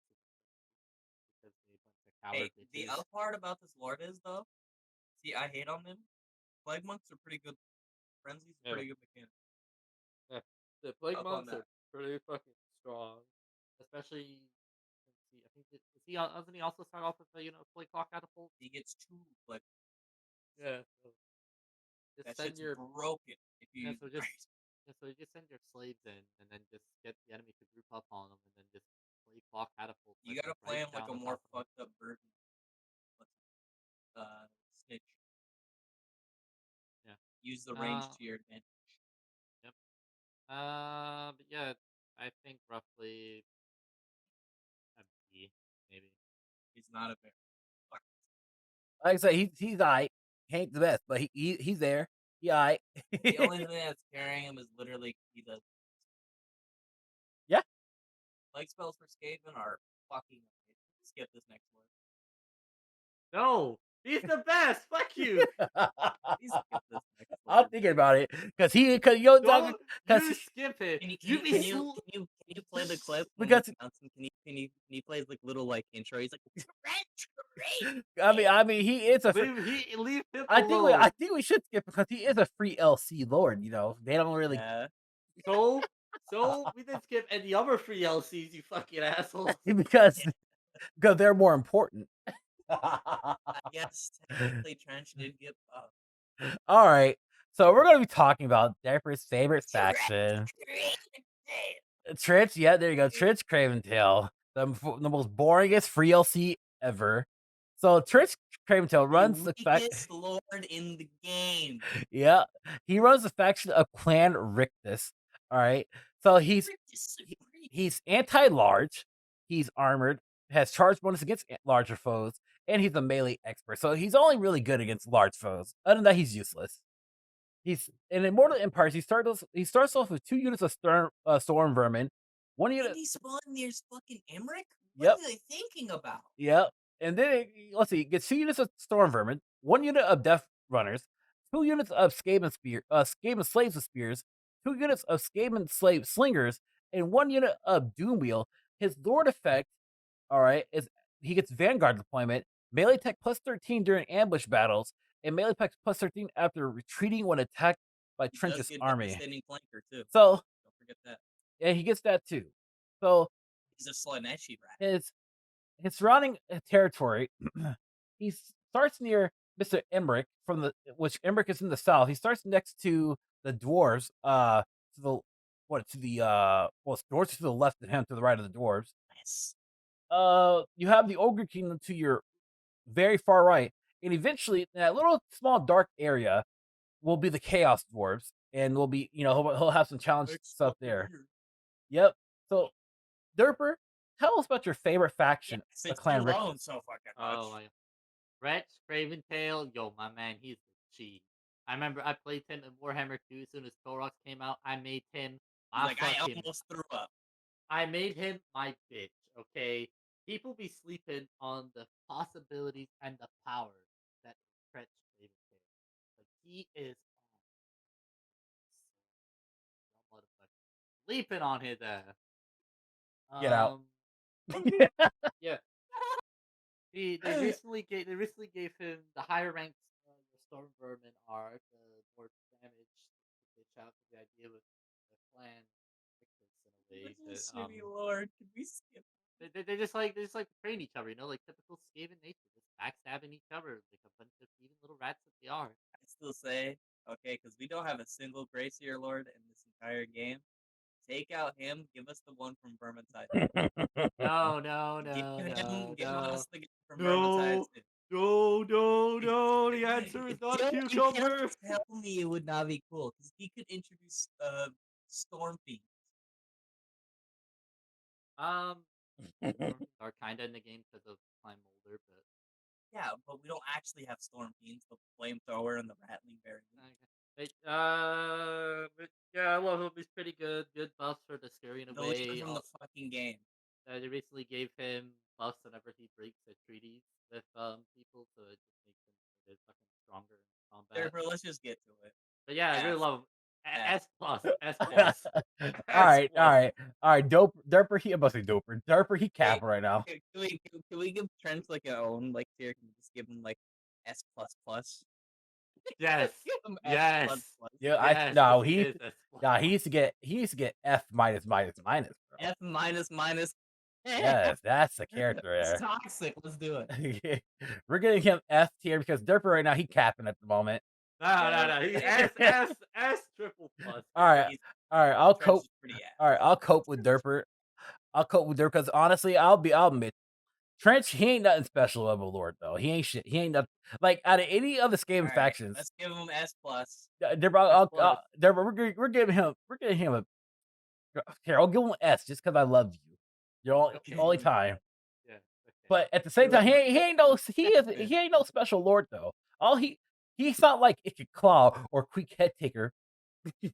Speaker 2: because they bunch of coward bitches.
Speaker 4: The other part about this lord is though, see, I hate on them. Plague monks are pretty good. Frenzy's pretty good mechanic.
Speaker 2: Yeah, the plague
Speaker 4: Up on
Speaker 2: monks are pretty fucking strong, especially. I think doesn't he also start off with a plague clock catapult?
Speaker 4: He gets 2 plague.
Speaker 2: Yeah. So just
Speaker 4: That
Speaker 2: send
Speaker 4: shit's
Speaker 2: your
Speaker 4: broken. If you
Speaker 2: so you just send your slaves in, and then just get the enemy to group up on them, and then just play clock catapult.
Speaker 4: you gotta play him like a more fucked up version. Snitch.
Speaker 2: Yeah.
Speaker 4: Use the range to your advantage.
Speaker 2: Yep. But yeah, I think roughly a B, maybe.
Speaker 4: He's not a bear.
Speaker 3: Like I say, he's alright. He ain't the best, but he's there. He alright.
Speaker 4: The only thing that's carrying him is literally he does.
Speaker 3: Yeah.
Speaker 4: Plague spells for Skaven are fucking amazing. Skip this next one.
Speaker 2: No, he's the best. Fuck you.
Speaker 4: Please skip this next one.
Speaker 3: I'm thinking about it because you
Speaker 2: skip it.
Speaker 4: Can you play the clip?
Speaker 3: Because
Speaker 4: can you play like little like intro? He's like,
Speaker 3: I mean, he is a.
Speaker 2: Leave him
Speaker 3: I
Speaker 2: alone.
Speaker 3: think we should skip because he is a free LC lord. You know, they don't really.
Speaker 4: Yeah.
Speaker 2: So we didn't skip any other free LCs, you fucking assholes.
Speaker 3: because they're more important.
Speaker 4: I guess technically Trench did get buffed.
Speaker 3: All right, so we're gonna be talking about Derper's favorite faction. Tzeentch, yeah, there you go. Tzeentch Craventail, the most boringest free LC ever. So Tzeentch Craventail runs the
Speaker 4: weakest lord in the game.
Speaker 3: Yeah, he runs the faction of Clan Rictus. All right, so he's anti-large, he's armored, has charge bonus against larger foes, and he's a melee expert. So he's only really good against large foes. Other than that, he's useless. He's in Immortal Empires. He starts off with 2 units of storm vermin. 1 unit.
Speaker 4: And he spawned near fucking Emmerich.
Speaker 3: Yep.
Speaker 4: What are they thinking about?
Speaker 3: Yep. And then let's see, gets 2 units of storm vermin, 1 unit of death runners, 2 units of Skaven slaves with spears, 2 units of Skaven slave slingers, and 1 unit of doom wheel. His lord effect, all right, is he gets Vanguard deployment, melee tech plus 13 during ambush battles, and melee tech plus 13 after retreating when attacked by Tzeentch's army.
Speaker 4: Flanker too.
Speaker 3: So
Speaker 4: don't forget that.
Speaker 3: Yeah, he gets that too. So
Speaker 4: he's a Slaanesh rat.
Speaker 3: His surrounding territory, he starts near Mr. Emmerich which Emmerich is in the south. He starts next to the dwarves, dwarves to the left of him, to the right of the dwarves.
Speaker 4: Nice.
Speaker 3: You have the Ogre Kingdom to your very far right, and eventually in that little small dark area will be the Chaos Dwarves, and will be he'll have some challenge stuff there. Yep. So, Derper, tell us about your favorite faction, the Clan Rictus.
Speaker 4: So fucking
Speaker 2: much. My Wretch, Craventail, my man, he's the cheat. I remember I played him in Warhammer 2 as soon as Torox came out. I made him
Speaker 4: I almost threw up.
Speaker 2: I made him my bitch, okay? People be sleeping on the possibilities and the power that Tzeentch favorite character. Like he is motherfucker leaping on his ass.
Speaker 3: Get out.
Speaker 2: Yeah. They recently gave him the higher ranked Storm Vermin are the more damage to pitch out to the idea with the clan victors in a way
Speaker 4: City Lord, can we skip?
Speaker 2: they just like train each other, you know, like typical Skaven nature, just backstabbing each other like a bunch of even little rats that they are.
Speaker 4: I still say, okay, because we don't have a single Gracier Lord in this entire game. Take out him, give us the one from Vermintide.
Speaker 2: No.
Speaker 4: Give us the guy from
Speaker 2: No.
Speaker 4: Vermintide too.
Speaker 2: No, the answer is not a
Speaker 4: You
Speaker 2: cucumber.
Speaker 4: cannot tell me it would not be cool, because he could introduce Storm Fiends.
Speaker 2: Storm are kind of in the game because of Climb Molder, but
Speaker 4: Yeah, but we don't actually have Storm Fiends, the Flamethrower and the Rattling Berry.
Speaker 2: but yeah, I love him. He's pretty good. Good buffs for the scaring
Speaker 4: The leader
Speaker 2: away.
Speaker 4: from the fucking game.
Speaker 2: They recently gave him buffs whenever he breaks the treaties with people, so it just makes him a bit fucking stronger in combat.
Speaker 4: Therefore, let's just get to it.
Speaker 2: But yeah, I really
Speaker 4: F.
Speaker 2: love him.
Speaker 4: F.
Speaker 2: S plus, S plus.
Speaker 3: All right. Derper, he about to say Doper. Derper, he cap right now.
Speaker 4: Can we give Trent like our own like tier? Can we just give him like S plus plus?
Speaker 2: Yes.
Speaker 4: Give him S
Speaker 2: Yes.
Speaker 4: plus plus.
Speaker 3: Yeah,
Speaker 2: Yes,
Speaker 3: no,
Speaker 2: it
Speaker 3: he
Speaker 2: is S+.
Speaker 3: he needs to get F minus minus minus, bro.
Speaker 4: F minus minus.
Speaker 3: Yes, that's the character
Speaker 4: It's
Speaker 3: there.
Speaker 4: toxic. Let's do it.
Speaker 3: We're getting him F tier because Derper right now he capping at the moment.
Speaker 2: No. He's S triple plus.
Speaker 3: All right, I'll
Speaker 4: Trent's
Speaker 3: cope.
Speaker 4: is pretty ass.
Speaker 3: All right, I'll cope with Derper. Because honestly, I'll admit, Tzeentch, he ain't nothing special of a lord though. He ain't shit. He ain't nothing like out of any of the Skaven
Speaker 4: All right,
Speaker 3: factions.
Speaker 4: let's give him S plus.
Speaker 3: Derper, we're giving him a. Here, I'll give him S just because I love you. You're only time.
Speaker 2: Yeah. Okay.
Speaker 3: But at the same time, he ain't no special lord though. He's not like Icked Claw or Quick Head Taker.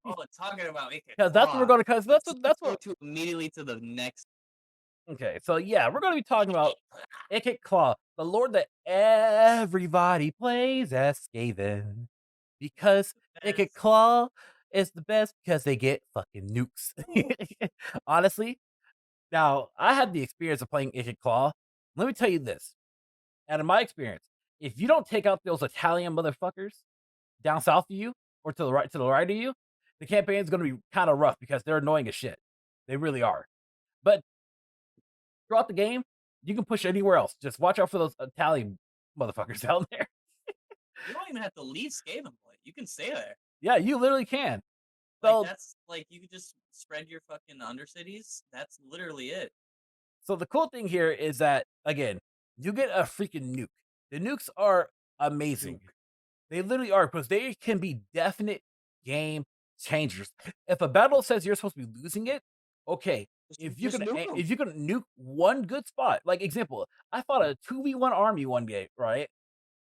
Speaker 4: Oh, talking about it.
Speaker 3: Because that's what we're going to. Because that's
Speaker 4: go
Speaker 3: what.
Speaker 4: To immediately to the next.
Speaker 3: Okay, so yeah, we're going to be talking about Icked Claw, the lord that everybody plays as Skaven, because Icked Claw is the best because they get fucking nukes. Honestly, now I had the experience of playing Icked Claw. Let me tell you this, out of my experience, if you don't take out those Italian motherfuckers down south of you or to the right of you, the campaign is going to be kind of rough because they're annoying as shit. They really are. But throughout the game, you can push anywhere else. Just watch out for those Italian motherfuckers down there.
Speaker 4: You don't even have to leave Skaven Point. You can stay there.
Speaker 3: Yeah, you literally can. So
Speaker 4: that's like you could just spread your fucking undercities. That's literally it.
Speaker 3: So the cool thing here is that again, you get a freaking nuke. The nukes are amazing. They literally are because they can be definite game changers. If a battle says you're supposed to be losing it, okay. If you can nuke one good spot, like example, I fought a 2v1 army one day, right?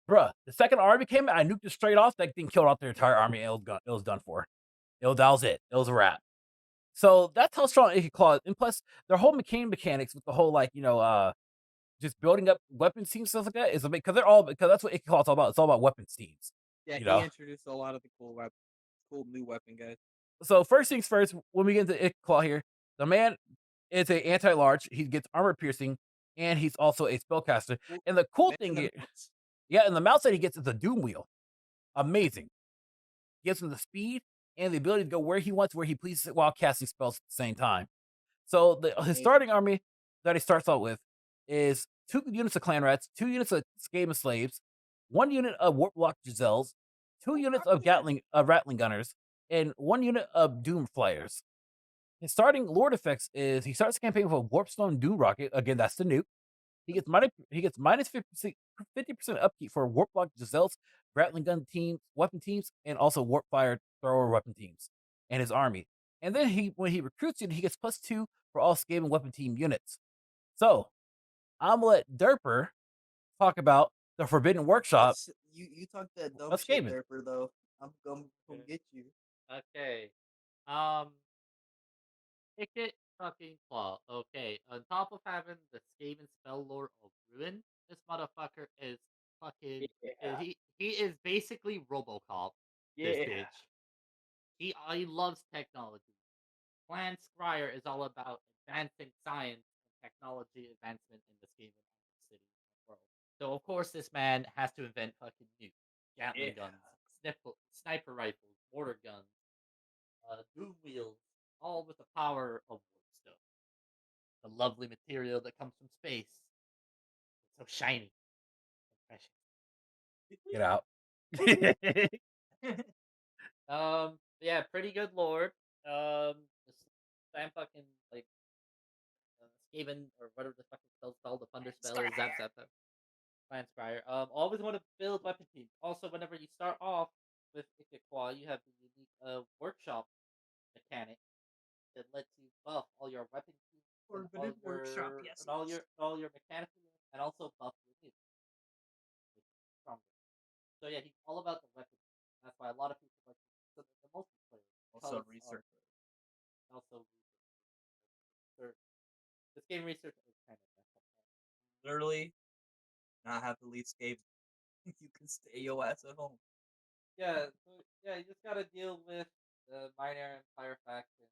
Speaker 3: Bruh, the second army came, I nuked it straight off. That thing killed off their entire army. And it was done for. That was it. It was a wrap. So that's how strong Icked Claw is. And plus, their whole mechanics with the whole just building up weapons teams stuff like that is because that's what Icked Claw is all about. It's all about weapons teams.
Speaker 4: Yeah, he introduced a lot of the cool new weapon guys.
Speaker 3: So first things first, when we get into Icked Claw here, the man is an anti-large. He gets armor piercing, and he's also a spellcaster. And the cool thing here, and the mouse that he gets is a Doom Wheel. Amazing. Gives him the speed and the ability to go where he wants, where he pleases, while casting spells at the same time. So his starting army that he starts out with is 2 units of clan rats, 2 units of Skaven slaves, 1 unit of warplock Giselles, 2 units of rattling gunners, and 1 unit of doom flyers. His starting lord effects is he starts the campaign with a warpstone doom rocket. Again, that's the nuke. He gets minus 50% upkeep for warplock Giselles, rattling gun teams, weapon teams, and also warp fire thrower weapon teams, and his army. And then when he recruits you, he gets +2 for all Skaven weapon team units. So I'm gonna let Derper talk about the Forbidden Workshop.
Speaker 4: You talk that dumb shit, Derper, though. I'm gonna get you.
Speaker 2: Okay. Icked fucking Claw. Okay. On top of having the Skaven spell lore of Ruin, this motherfucker is fucking
Speaker 4: Yeah.
Speaker 2: he is basically RoboCop. This bitch. He loves technology. Clan Scryer is all about advancing science and technology advancement in this game and city and world. So of course this man has to invent fucking nukes, Gatling guns, sniper rifles, mortar guns, doom wheels, all with the power of woodstone. The lovely material that comes from space. It's so shiny and precious.
Speaker 3: Get out.
Speaker 2: Yeah, pretty good lord. This same fucking like Skaven or whatever the fucking spell's called, the thunder spell or zap zap zap. Clan Scryer. Always want to build weapon teams. Also, whenever you start off with Ikekwa, you have the unique workshop mechanic that lets you buff all your weapon teams
Speaker 4: Forbidden workshop, yes.
Speaker 2: and all your mechanical units, and also buff your units. Which is stronger. So yeah, he's all about the weapon. That's why a lot of people like the multiplayer.
Speaker 4: Also research.
Speaker 2: Also research. This game research is kind of messed up.
Speaker 4: Literally, not have to leave Skaven. You can stay your ass at home.
Speaker 2: Yeah, so yeah, you just gotta deal with the Minor Empire faction.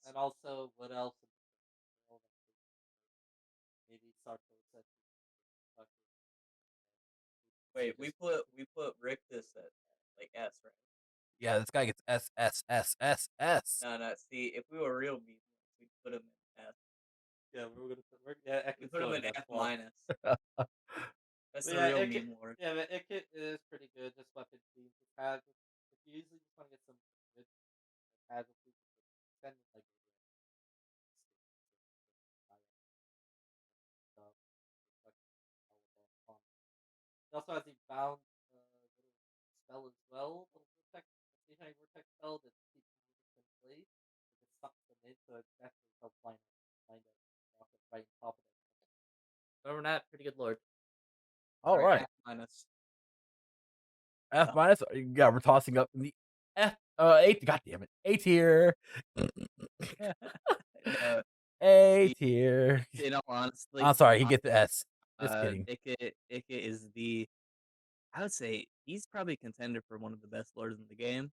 Speaker 2: And also, what else? Maybe Sartos.
Speaker 4: Wait, we put Rictus at like S, right?
Speaker 3: Yeah, this guy gets S S S S S.
Speaker 4: No. See, if we were real mean, we'd put him in S.
Speaker 2: Yeah, we
Speaker 4: put him in F minus. That's the
Speaker 2: yeah,
Speaker 4: real meme lord.
Speaker 2: Yeah, but Ikit is pretty good. This weapon team has. If you usually just want to get some good casualties, send like. He also has a bound spell as well. The stationary vortex spell that keeps movements in place. It sucks them in, so it's definitely help find up right on top of it. Other than that, pretty good lord.
Speaker 3: All right.
Speaker 4: F minus.
Speaker 3: F minus. Yeah, we're tossing up in the F. A. God damn it. A tier. A tier.
Speaker 1: You know, honestly,
Speaker 3: I'm sorry. He gets the S. Just kidding.
Speaker 1: Ike is I would say he's probably contender for one of the best lords in the game.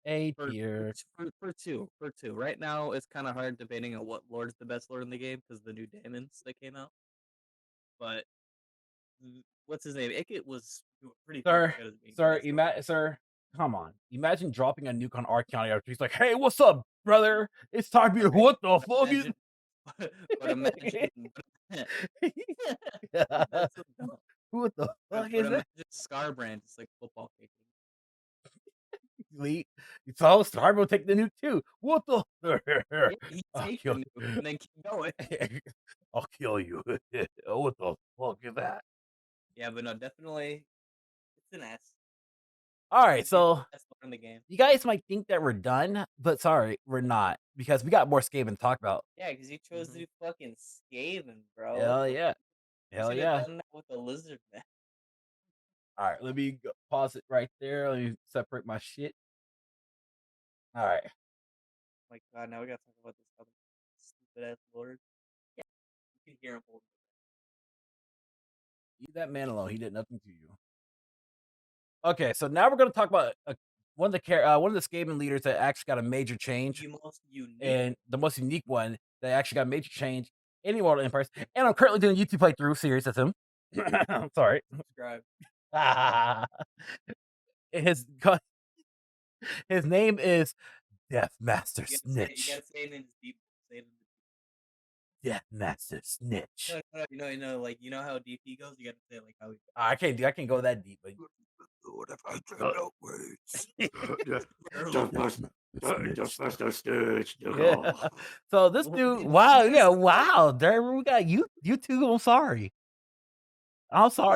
Speaker 3: A tier.
Speaker 1: For two. Right now, it's kind of hard debating on what lord's the best lord in the game because the new daemons that came out. But what's his name? Ike was pretty
Speaker 3: Sir,
Speaker 1: good as being
Speaker 3: sir, come on. Imagine dropping a nuke on our county after he's like, "Hey, what's up, brother? It's time to what the fuck is?"
Speaker 1: But imagine, that's so dumb.
Speaker 3: What the fuck
Speaker 1: But
Speaker 3: is that?
Speaker 1: imagine Scarbrand just like football kicking.
Speaker 3: Elite. So Star will take the nuke too. What the?
Speaker 1: Yeah, he takes the nuke and then keep going.
Speaker 3: I'll kill you. What the fuck is that?
Speaker 1: Yeah, but no, definitely, it's an S.
Speaker 3: All right, so
Speaker 1: Best lord in the game.
Speaker 3: you guys might think that we're done, but sorry, we're not because we got more Skaven to talk about.
Speaker 1: Yeah, because you chose to do fucking Skaven, bro.
Speaker 3: Hell yeah. Hell
Speaker 1: You
Speaker 3: yeah.
Speaker 1: done that with the lizard man.
Speaker 3: All right, let me pause it right there. Let me separate my shit. All right.
Speaker 1: Oh my god, now we gotta talk about this other stupid ass lord. Yeah, you can hear him holding.
Speaker 3: Leave that man alone. He did nothing to you. Okay, so now we're gonna talk about one of the Skaven leaders that actually got a major change,
Speaker 1: The most unique.
Speaker 3: and the most unique one that actually got a major change in Immortal Empires. And I'm currently doing a YouTube playthrough series with him. Sorry.
Speaker 1: Subscribe.
Speaker 3: His name is Death Master
Speaker 1: You
Speaker 3: Snitch.
Speaker 1: gotta say it in his deep. Say it in the
Speaker 3: Death Master Snitch.
Speaker 1: No, you know how deep he goes. You gotta say it like how he.
Speaker 3: I can't go that deep. But...
Speaker 5: What if I dreamt out words? Just Master Snitch.
Speaker 3: Yeah. So this dude, wow, Derek, we got you two. I'm sorry,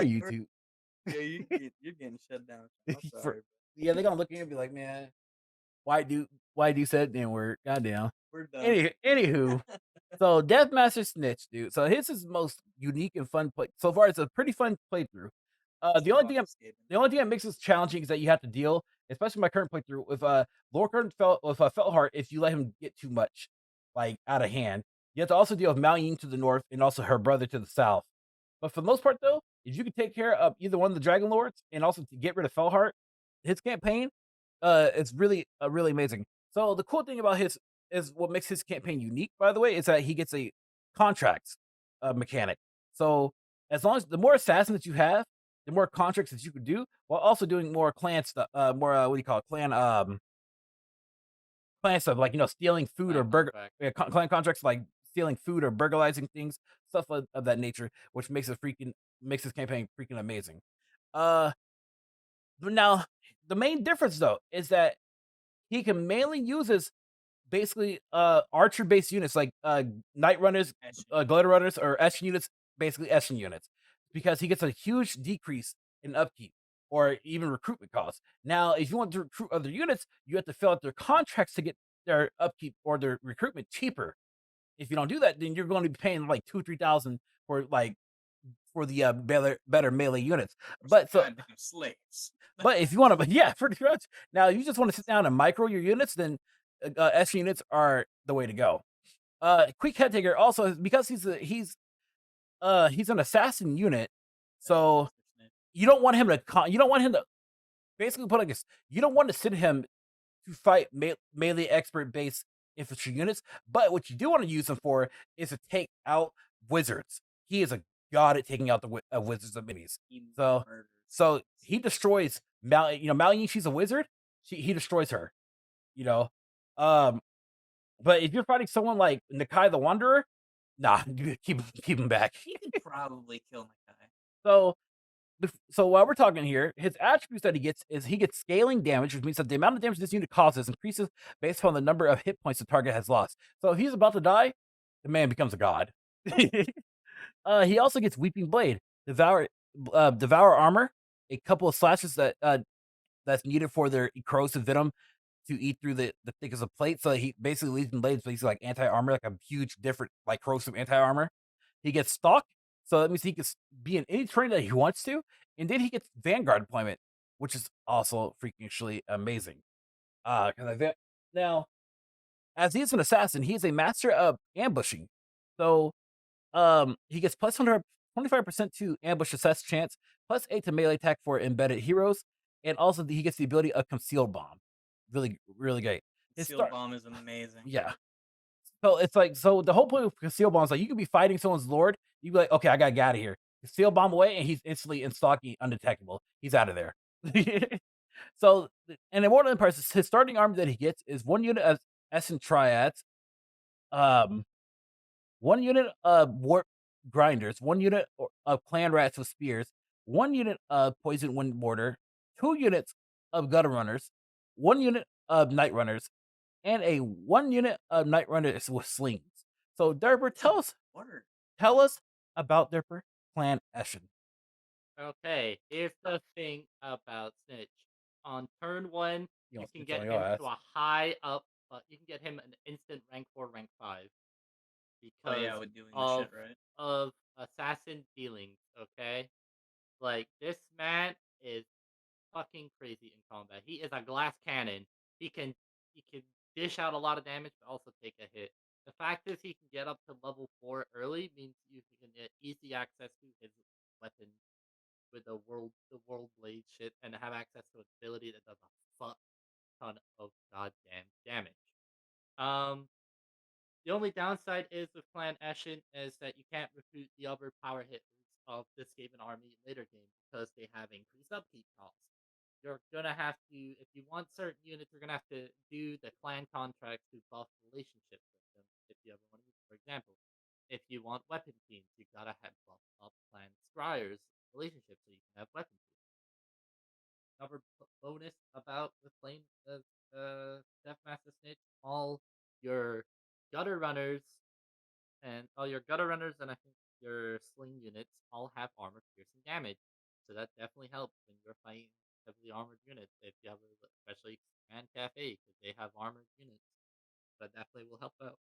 Speaker 3: you two.
Speaker 1: Yeah, you're getting shut down. I'm sorry,
Speaker 3: Yeah, they're gonna look at you and be like, man, why do said the word? Goddamn.
Speaker 1: we're done.
Speaker 3: Anywho, so Death Master Snitch, dude. So his is most unique and fun play. So far, it's a pretty fun playthrough. The only thing that makes this challenging is that you have to deal, especially my current playthrough, with Lorcan Feltheart. If you let him get too much, like out of hand, you have to also deal with Mount Ying to the north and also her brother to the south. But for the most part, though, if you can take care of either one of the Dragon Lords and also to get rid of Felheart, his campaign, it's really really amazing. So the cool thing about his is what makes his campaign unique, by the way, is that he gets a contracts mechanic. So as long as the more assassins that you have, the more contracts that you can do, while also doing more clan stuff, more what do you call it, clan stuff, like stealing food or
Speaker 2: Clan
Speaker 3: burger,
Speaker 2: contract.
Speaker 3: clan contracts like stealing food or burglarizing things, stuff of that nature, which makes this campaign freaking amazing. Uh, but now the main difference though is that he can mainly uses basically archer based units like night runners, glider runners, or Eshin units, basically Eshin units, because he gets a huge decrease in upkeep or even recruitment costs. Now, if you want to recruit other units, you have to fill out their contracts to get their upkeep or their recruitment cheaper. If you don't do that, then you're going to be paying like 2,000-3,000 for the better melee units. But so
Speaker 6: Goddamn slaves.
Speaker 3: but if you want to, yeah, pretty much. Now, if you just want to sit down and micro your units, then S units are the way to go. Quick Head Taker also, because he's an assassin unit, so you don't want him to basically put like this. You don't want to send him to fight melee expert based infantry units, but what you do want to use him for is to take out wizards. He is a god at taking out the wizards of minis. So he destroys Mal. She's a wizard. He destroys her. But if you're fighting someone like Nakai the Wanderer, nah, keep him back.
Speaker 6: He could probably kill Nakai.
Speaker 3: So while we're talking here, his attributes that he gets is he gets scaling damage, which means that the amount of damage this unit causes increases based upon the number of hit points the target has lost. So if he's about to die, the man becomes a god. He also gets Weeping Blade, devour armor, a couple of slashes that's needed for their corrosive venom to eat through the thickest of plate. So he basically Weeping Blade is basically like anti-armor, like a huge different like corrosive anti-armor. He gets Stalk, so that means he can be in any terrain that he wants to, and then he gets Vanguard deployment, which is also freakishly amazing. Now, as he is an assassin, he is a master of ambushing. So he gets plus 25% to ambush assess chance, plus 8 to melee attack for embedded heroes, and also he gets the ability of concealed bomb. Really, really great.
Speaker 6: Concealed bomb is amazing.
Speaker 3: Yeah. So it's like, so the whole point of concealed bomb is like you could be fighting someone's lord, you be like, okay, I gotta get out of here. Conceal bomb away, and he's instantly in stocky, undetectable. He's out of there. So, and Immortal Empires, his starting army that he gets is 1 unit of Essen Triads, 1 unit of Warp Grinders, 1 unit of Clan Rats with Spears, 1 unit of Poison Wind Border, 2 units of Gutter Runners, 1 unit of Night Runners, and a 1 unit of Night Runners with slings. So, Derper, tell us about Derper Clan Eschen.
Speaker 2: Okay, here's the thing about Tzeentch. On turn 1, you can get him to a high up, but you can get him an instant rank 4, rank 5. Because
Speaker 6: with doing the shit right.
Speaker 2: of assassin dealings, okay? Like, this man is fucking crazy in combat. He is a glass cannon. He can dish out a lot of damage, but also take a hit. The fact is, he can get up to level 4 early, means you can get easy access to his weapon with the world blade shit, and have access to an ability that does a fuck ton of goddamn damage. The only downside is with Clan Eschen is that you can't recruit the other power hitters of the Skaven army later game because they have increased upkeep costs. You're gonna have to, if you want certain units, you're gonna have to do the clan contracts to buff relationships with them. If you ever want to, for example, if you want weapon teams, you gotta have buff up clan scryers relationships so you can have weapon teams. Another bonus about the playing Deathmaster Snitch, all your gutter runners and I think your sling units all have armor piercing damage. So that definitely helps when you're fighting heavily armored units. If you have, especially Grand Cathay, because they have armored units, that definitely will help out.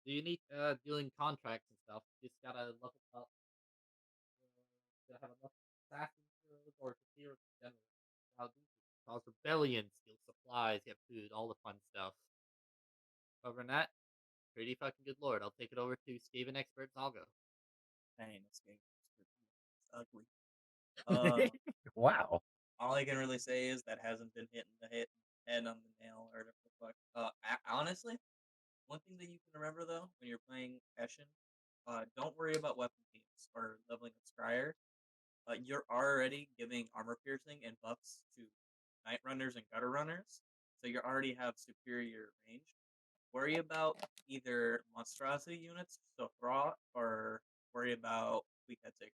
Speaker 2: The unique dealing contracts and stuff, you just gotta level up. You gotta have enough assassins or heroes in general. Cause rebellions, steal supplies, get food, all the fun stuff. Other than that, pretty fucking good lord. I'll take it over to Skaven experts. I'll go.
Speaker 6: Pain escape. It's ugly. Uh,
Speaker 3: Wow.
Speaker 6: all I can really say is that hasn't been hitting the head on the nail or whatever the fuck. Honestly, one thing that you can remember though when you're playing Eshin, don't worry about weapon teams or leveling up Scryer. You're already giving armor piercing and buffs to Night Runners and Gutter Runners, so you already have superior range. Worry about either monstrosity units, so Thraw, or worry about weak head taker.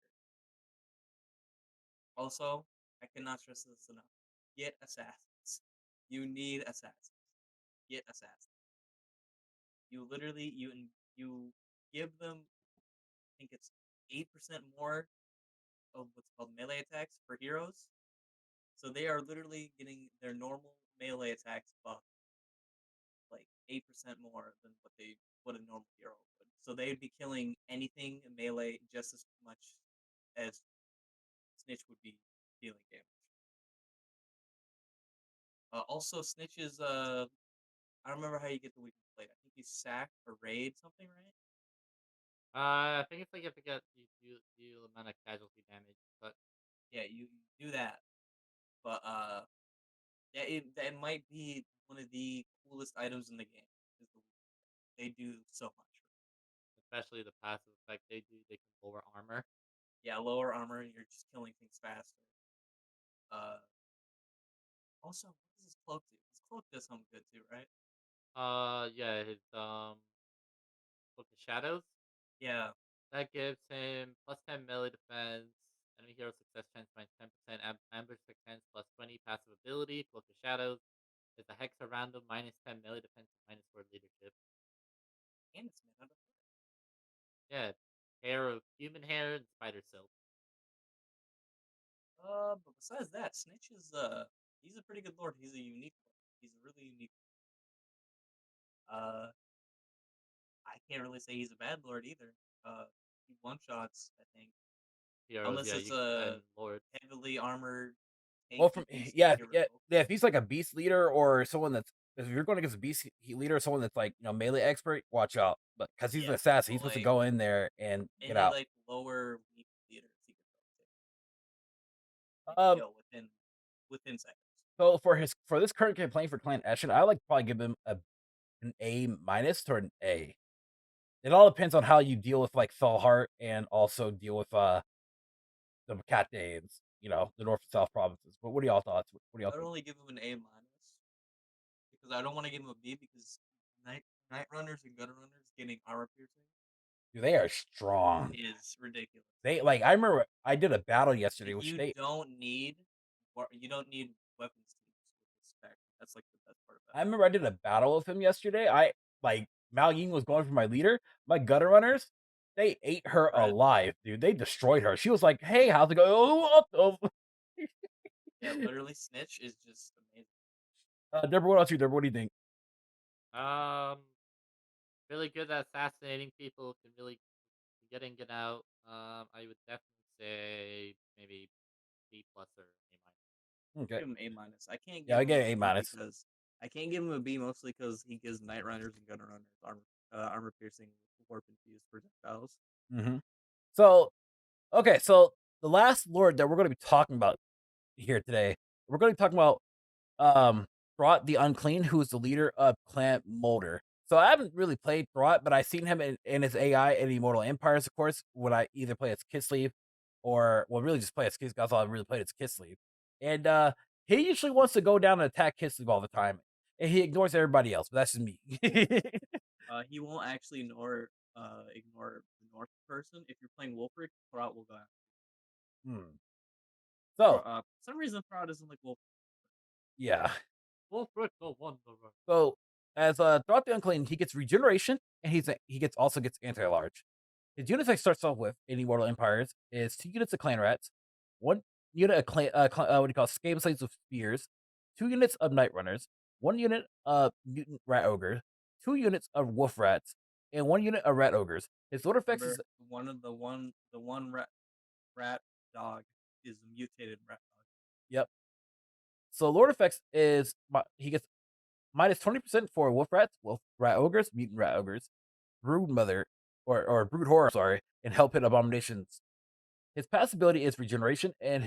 Speaker 6: Also, I cannot stress this enough. Get assassins. You need assassins. Get assassins. You literally you give them, I think it's 8% more of what's called melee attacks for heroes. So they are literally getting their normal melee attacks buffed like 8% more than what a normal hero would. So they'd be killing anything in melee just as much as Snitch would be dealing damage. Also, Snitch is I don't remember how you get the weakness plate. I think you sack or raid something, right?
Speaker 2: I think it's like if you get you amount of casualty damage, but
Speaker 6: Yeah, you do that. But yeah, that might be one of the coolest items in the game. Is they do so much.
Speaker 2: especially the passive effect they can lower armor.
Speaker 6: Yeah, lower armor, you're just killing things faster. Uh, Also, what does his cloak do? His cloak does something good too, right?
Speaker 2: Yeah, his Book of Shadows.
Speaker 6: Yeah,
Speaker 2: That gives him +10 melee defense, enemy hero success chance by 10%, ambush chance +20 passive ability. Book of Shadows is a hex around him, -10 melee defense, -4 leadership.
Speaker 6: and it's made out of fur.
Speaker 2: Yeah, hair of human hair and spider silk.
Speaker 6: But besides that, Snitch is he's a pretty good lord. He's a unique lord. He's a really unique. I can't really say he's a bad lord either. He one shots, I think,
Speaker 2: Heroes,
Speaker 6: unless
Speaker 2: yeah,
Speaker 6: it's
Speaker 2: you
Speaker 6: a
Speaker 2: and lords.
Speaker 6: heavily armored.
Speaker 3: Well,
Speaker 6: tanky
Speaker 3: from
Speaker 6: beast
Speaker 3: yeah,
Speaker 6: hero.
Speaker 3: if he's like a beast leader or someone that's if you're going against a beast leader or someone that's like melee expert, watch out. But because he's an
Speaker 6: Yeah,
Speaker 3: assassin, he's
Speaker 6: but,
Speaker 3: supposed to
Speaker 6: like,
Speaker 3: go in there and get
Speaker 6: any
Speaker 3: out.
Speaker 6: like lower weak leaders he could
Speaker 3: Um,
Speaker 6: kill within seconds.
Speaker 3: so for this current campaign for Clan Eshin, I like to probably give him an A minus to an A. It all depends on how you deal with like Thalhart and also deal with the Cathay and the North and South provinces. But what are y'all thoughts? What do y'all
Speaker 6: I'd
Speaker 3: think?
Speaker 6: only give him an A minus because I don't want to give him a B because night runners and gutter runners getting armor piercing
Speaker 3: Dude, they are strong.
Speaker 6: is ridiculous.
Speaker 3: They like I remember I did a battle yesterday, which
Speaker 6: You
Speaker 3: they
Speaker 6: don't need weapons to use with this spec. That's like the best part
Speaker 3: I
Speaker 6: about it.
Speaker 3: remember I did a battle with him yesterday. I like Mao Ying was going for my leader. My gutter runners, they ate her
Speaker 6: Bread.
Speaker 3: alive, dude. They destroyed her. She was like, "Hey, how's it going?" Oh,
Speaker 6: Yeah, literally, Snitch is just amazing.
Speaker 3: Deborah, what else you, Deborah? What do you think?
Speaker 2: Really good at assassinating people. Can really get in, get out. I would definitely say maybe B plus or A minus.
Speaker 3: Okay,
Speaker 6: Give him A minus. I can't give
Speaker 3: yeah, I
Speaker 6: him
Speaker 3: get
Speaker 6: a
Speaker 3: A
Speaker 6: B
Speaker 3: minus.
Speaker 6: because I can't give him a B mostly because he gives Night Runners and Gunner Runners armor piercing warp infused projectiles.
Speaker 3: Mm-hmm. So, okay, so the last lord that we're going to be talking about here today, we're going to be talking about Throt the Unclean, who is the leader of Clan Molder. So I haven't really played Throt, but I've seen him in his AI in Immortal Empires, of course, when I either play as Kislev or, well, really just play as Kislev. That's all I really played as Kislev. And he usually wants to go down and attack Kislev all the time. And he ignores everybody else, but that's just me.
Speaker 6: He won't actually ignore the North person. If you're playing Wolfric, Throt will go after.
Speaker 3: So,
Speaker 6: For some reason, Throt doesn't like Wolfric.
Speaker 3: yeah.
Speaker 2: Wolfric the Wanderer.
Speaker 3: So, as Throt the Unclean, he gets regeneration, and he also gets anti-large. His units I starts off with in Immortal Empires is 2 units of clan rats, 1 unit of what do you call Skaven slaves with spears, 2 units of night runners, 1 unit of mutant rat ogre, 2 units of wolf rats, and 1 unit of rat ogres. His lord effects is
Speaker 6: The one rat dog is a mutated rat dog.
Speaker 3: yep. So lord effects is he gets minus 20% for wolf rats, wolf rat ogres, mutant rat ogres, brood mother, or brute horror, sorry, and help hit abominations. His passive ability is regeneration, and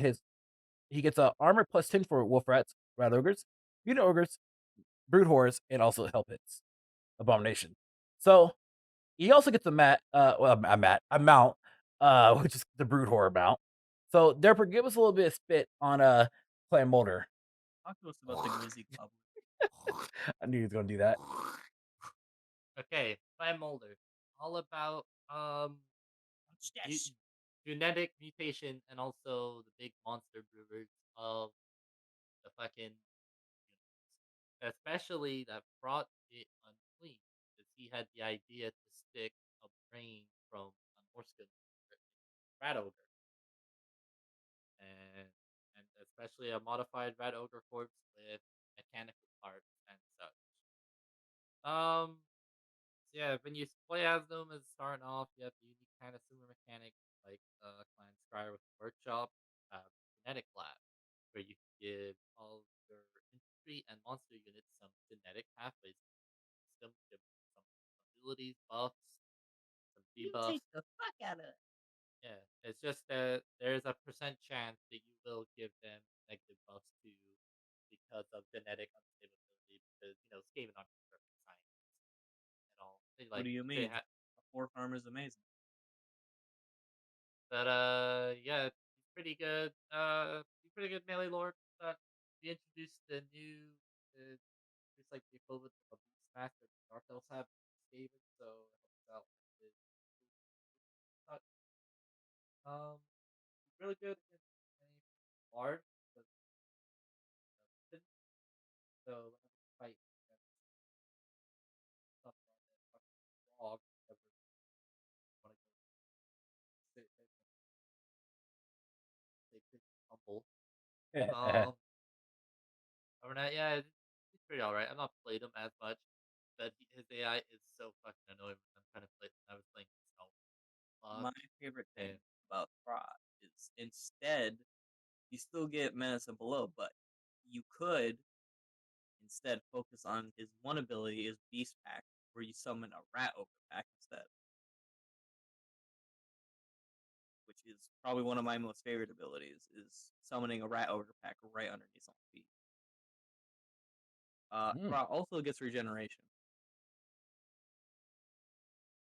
Speaker 3: he gets a armor +10 for wolf rats, rat ogres, mutant ogres, brute horrors, and also help hits abomination. So he also gets a mount, which is the brute horror mount. So therefore, give us a little bit of spit on Clan Molder.
Speaker 6: Talk to us about the glizzy goblin.
Speaker 3: I knew he was gonna do that.
Speaker 2: Okay, Clan Molder. All about
Speaker 6: Yes.
Speaker 2: genetic mutation and also the big monster brewers of the fucking universe. Especially that brought it unclean, because he had the idea to stick a brain from an Orskin rat ogre. And and especially a modified rat ogre corpse with mechanical parts and such. Um yeah, when you play as them as starting off, you have the unique kind of similar mechanic like Clan Scryer with Workshop, Genetic Lab, where you can give all your infantry and monster units some genetic pathways system, give them some abilities, buffs, some debuffs.
Speaker 6: the fuck out of it.
Speaker 2: Yeah, it's just that there's a percent chance that you will give them negative buffs too because of genetic unstability. Because Skaven aren't perfect science at all.
Speaker 6: What do you
Speaker 2: They
Speaker 6: mean? A 4 farm is amazing.
Speaker 2: But yeah, he's pretty good melee lord. But we introduced the new, it's like the equivalent of a beast master that Dark Elves have, Skaven. So it helps out with but, he's really good against any bard. But, so whenever you fight against stuff like that, fucking frog, whatever, you want to go sit and they humble. Um, Other than that, yeah, he's pretty alright. I've not played him as much, but his AI is so fucking annoying when I'm trying to play. I was playing myself.
Speaker 6: My favorite thing
Speaker 2: and
Speaker 6: about Throt is instead you still get Menace and Below, but you could instead focus on his one ability is Beast Pack, where you summon a Rat Ogre pack instead. Which is probably one of my most favorite abilities, is summoning a Rat Ogre pack right underneath someone's feet. Throt also gets regeneration.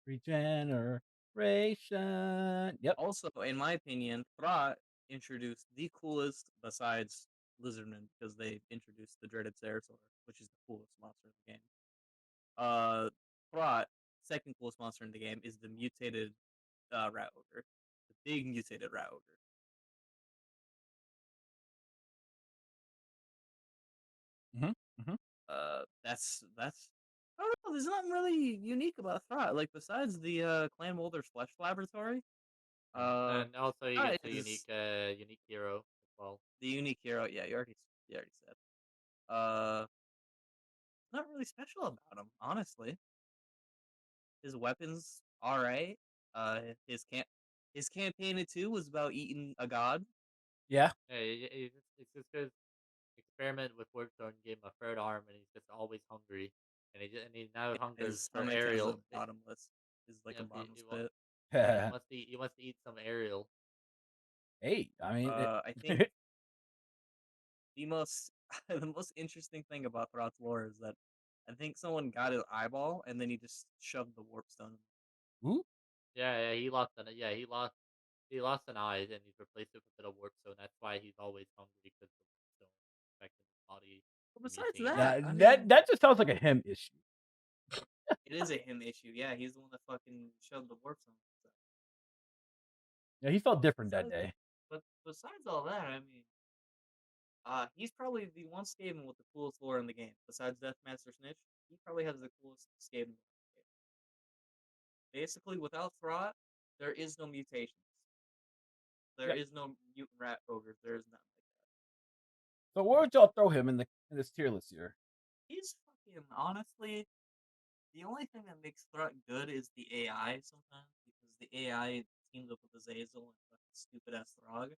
Speaker 3: Regeneration. Yep.
Speaker 6: Also, in my opinion, Throt introduced the coolest, besides Lizardmen, because they introduced the dreaded Ceratosaur, which is the coolest monster in the game. Throt, second coolest monster in the game, is the mutated Rat Ogre. The big mutated Rat Ogre. That's I don't know, there's nothing really unique about Throt. Like besides the Clan Molder's Flesh Laboratory.
Speaker 2: and also you
Speaker 6: Throt
Speaker 2: get the
Speaker 6: is
Speaker 2: unique hero as well.
Speaker 6: the unique hero. Yeah, you already said. Not really special about him, honestly. His weapons, alright. His campaign in 2 was about eating a god.
Speaker 3: Yeah.
Speaker 2: Yeah, it's just because experiment with Warpstone gave him a third arm, and he's just always hungry, and he now hungers
Speaker 6: His
Speaker 2: for
Speaker 6: stomach
Speaker 2: Ariel.
Speaker 6: is bottomless. Is like a bottomless pit.
Speaker 2: Yeah, he wants to eat some Ariel.
Speaker 3: Hey, I mean,
Speaker 6: I think the most the most interesting thing about Throt's lore is that I think someone got his eyeball and then he just shoved the warp stone.
Speaker 3: Ooh.
Speaker 2: Yeah, he lost he lost an eye, and he's replaced it with a bit of Warpstone. That's why he's always hungry, because the Warpstone affected his body.
Speaker 6: But besides
Speaker 2: mutating.
Speaker 6: that,
Speaker 3: Yeah,
Speaker 6: I
Speaker 3: that
Speaker 6: mean,
Speaker 3: that just sounds like a him issue.
Speaker 6: it is a him issue. Yeah, he's the one that fucking shoved the warp stone.
Speaker 3: Yeah, he felt different that
Speaker 6: Besides,
Speaker 3: day.
Speaker 6: but besides all that, I mean, he's probably the one Skaven with the coolest lore in the game. Besides Deathmaster Snitch, he probably has the coolest Skaven lore in the game. Basically, without Throt, there is no mutations. There
Speaker 3: Yep.
Speaker 6: is no mutant rat ogres. There is nothing like that.
Speaker 3: So where would y'all throw him in this tier list here?
Speaker 6: He's fucking honestly. The only thing that makes Throt good is the AI sometimes, because the AI teams up with Azazel and fucking stupid ass Throg.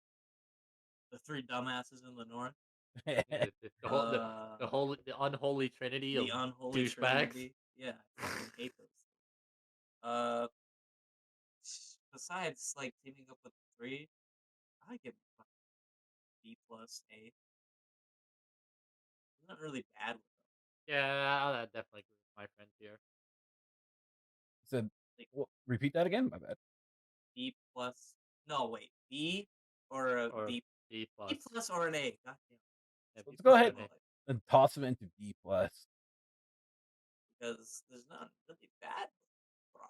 Speaker 6: The 3 dumbasses in the north.
Speaker 2: The unholy trinity
Speaker 6: The
Speaker 2: of
Speaker 6: unholy
Speaker 2: douchebags.
Speaker 6: trinity. Yeah, I fucking hate those. besides like teaming up with 3, I give him B plus A. He's not really bad with them.
Speaker 2: Yeah, I'll definitely agree with my friend here.
Speaker 3: So,
Speaker 6: Like
Speaker 3: repeat that again. My bad.
Speaker 6: B plus. No, wait. B or a
Speaker 2: Or
Speaker 6: B.
Speaker 2: B plus.
Speaker 6: B plus or an A. God damn.
Speaker 2: Yeah,
Speaker 3: Let's
Speaker 2: B
Speaker 3: go
Speaker 2: plus
Speaker 3: ahead
Speaker 2: or an A.
Speaker 3: and toss him into B plus.
Speaker 6: Because there's not really bad with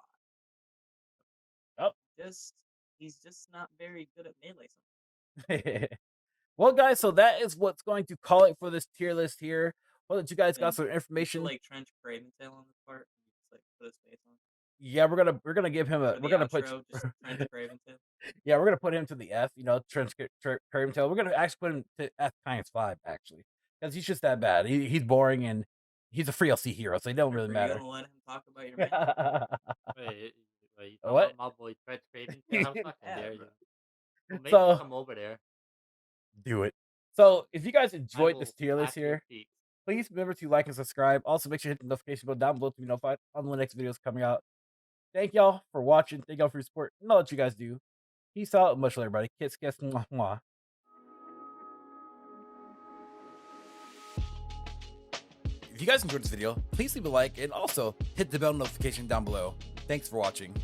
Speaker 6: Thra.
Speaker 3: Oh.
Speaker 6: He's just not very good at melee.
Speaker 3: Well, guys, so that is what's going to call it for this tier list here. Well, that you guys got
Speaker 6: And
Speaker 3: some
Speaker 6: you
Speaker 3: information.
Speaker 6: feel like Trench Craventail on this part. You just like put his face on.
Speaker 3: Yeah, we're gonna give him a.
Speaker 6: For
Speaker 3: We're
Speaker 6: the
Speaker 3: gonna put.
Speaker 6: outro, just Trench Craventail.
Speaker 3: Yeah, we're gonna put him to the F. You know, Trench Tail. We're gonna actually put him to F times 5 actually, because he's just that bad. He's boring and he's a free LC hero, so he don't really
Speaker 6: Are
Speaker 3: matter.
Speaker 6: you gonna let him talk about your man?
Speaker 2: Wait, you
Speaker 3: What?
Speaker 2: talking about my boy Trench Craventail? How fucking
Speaker 6: Yeah,
Speaker 2: dare
Speaker 6: bro.
Speaker 2: you? Well, maybe
Speaker 3: So-
Speaker 2: come over there.
Speaker 3: Do it. So, if you guys
Speaker 2: I
Speaker 3: enjoyed this
Speaker 2: will
Speaker 3: tier list
Speaker 2: slack your
Speaker 3: here,
Speaker 2: cheeks.
Speaker 3: please remember to like and subscribe. Also, make sure you hit the notification bell down below to be notified on the next videos coming out. Thank y'all for watching. Thank y'all for your support. And all that you guys do. Peace out. Much love, everybody. Kiss, kiss, mwah, mwah. If you guys enjoyed this video, please leave a like and also hit the bell notification down below. Thanks for watching.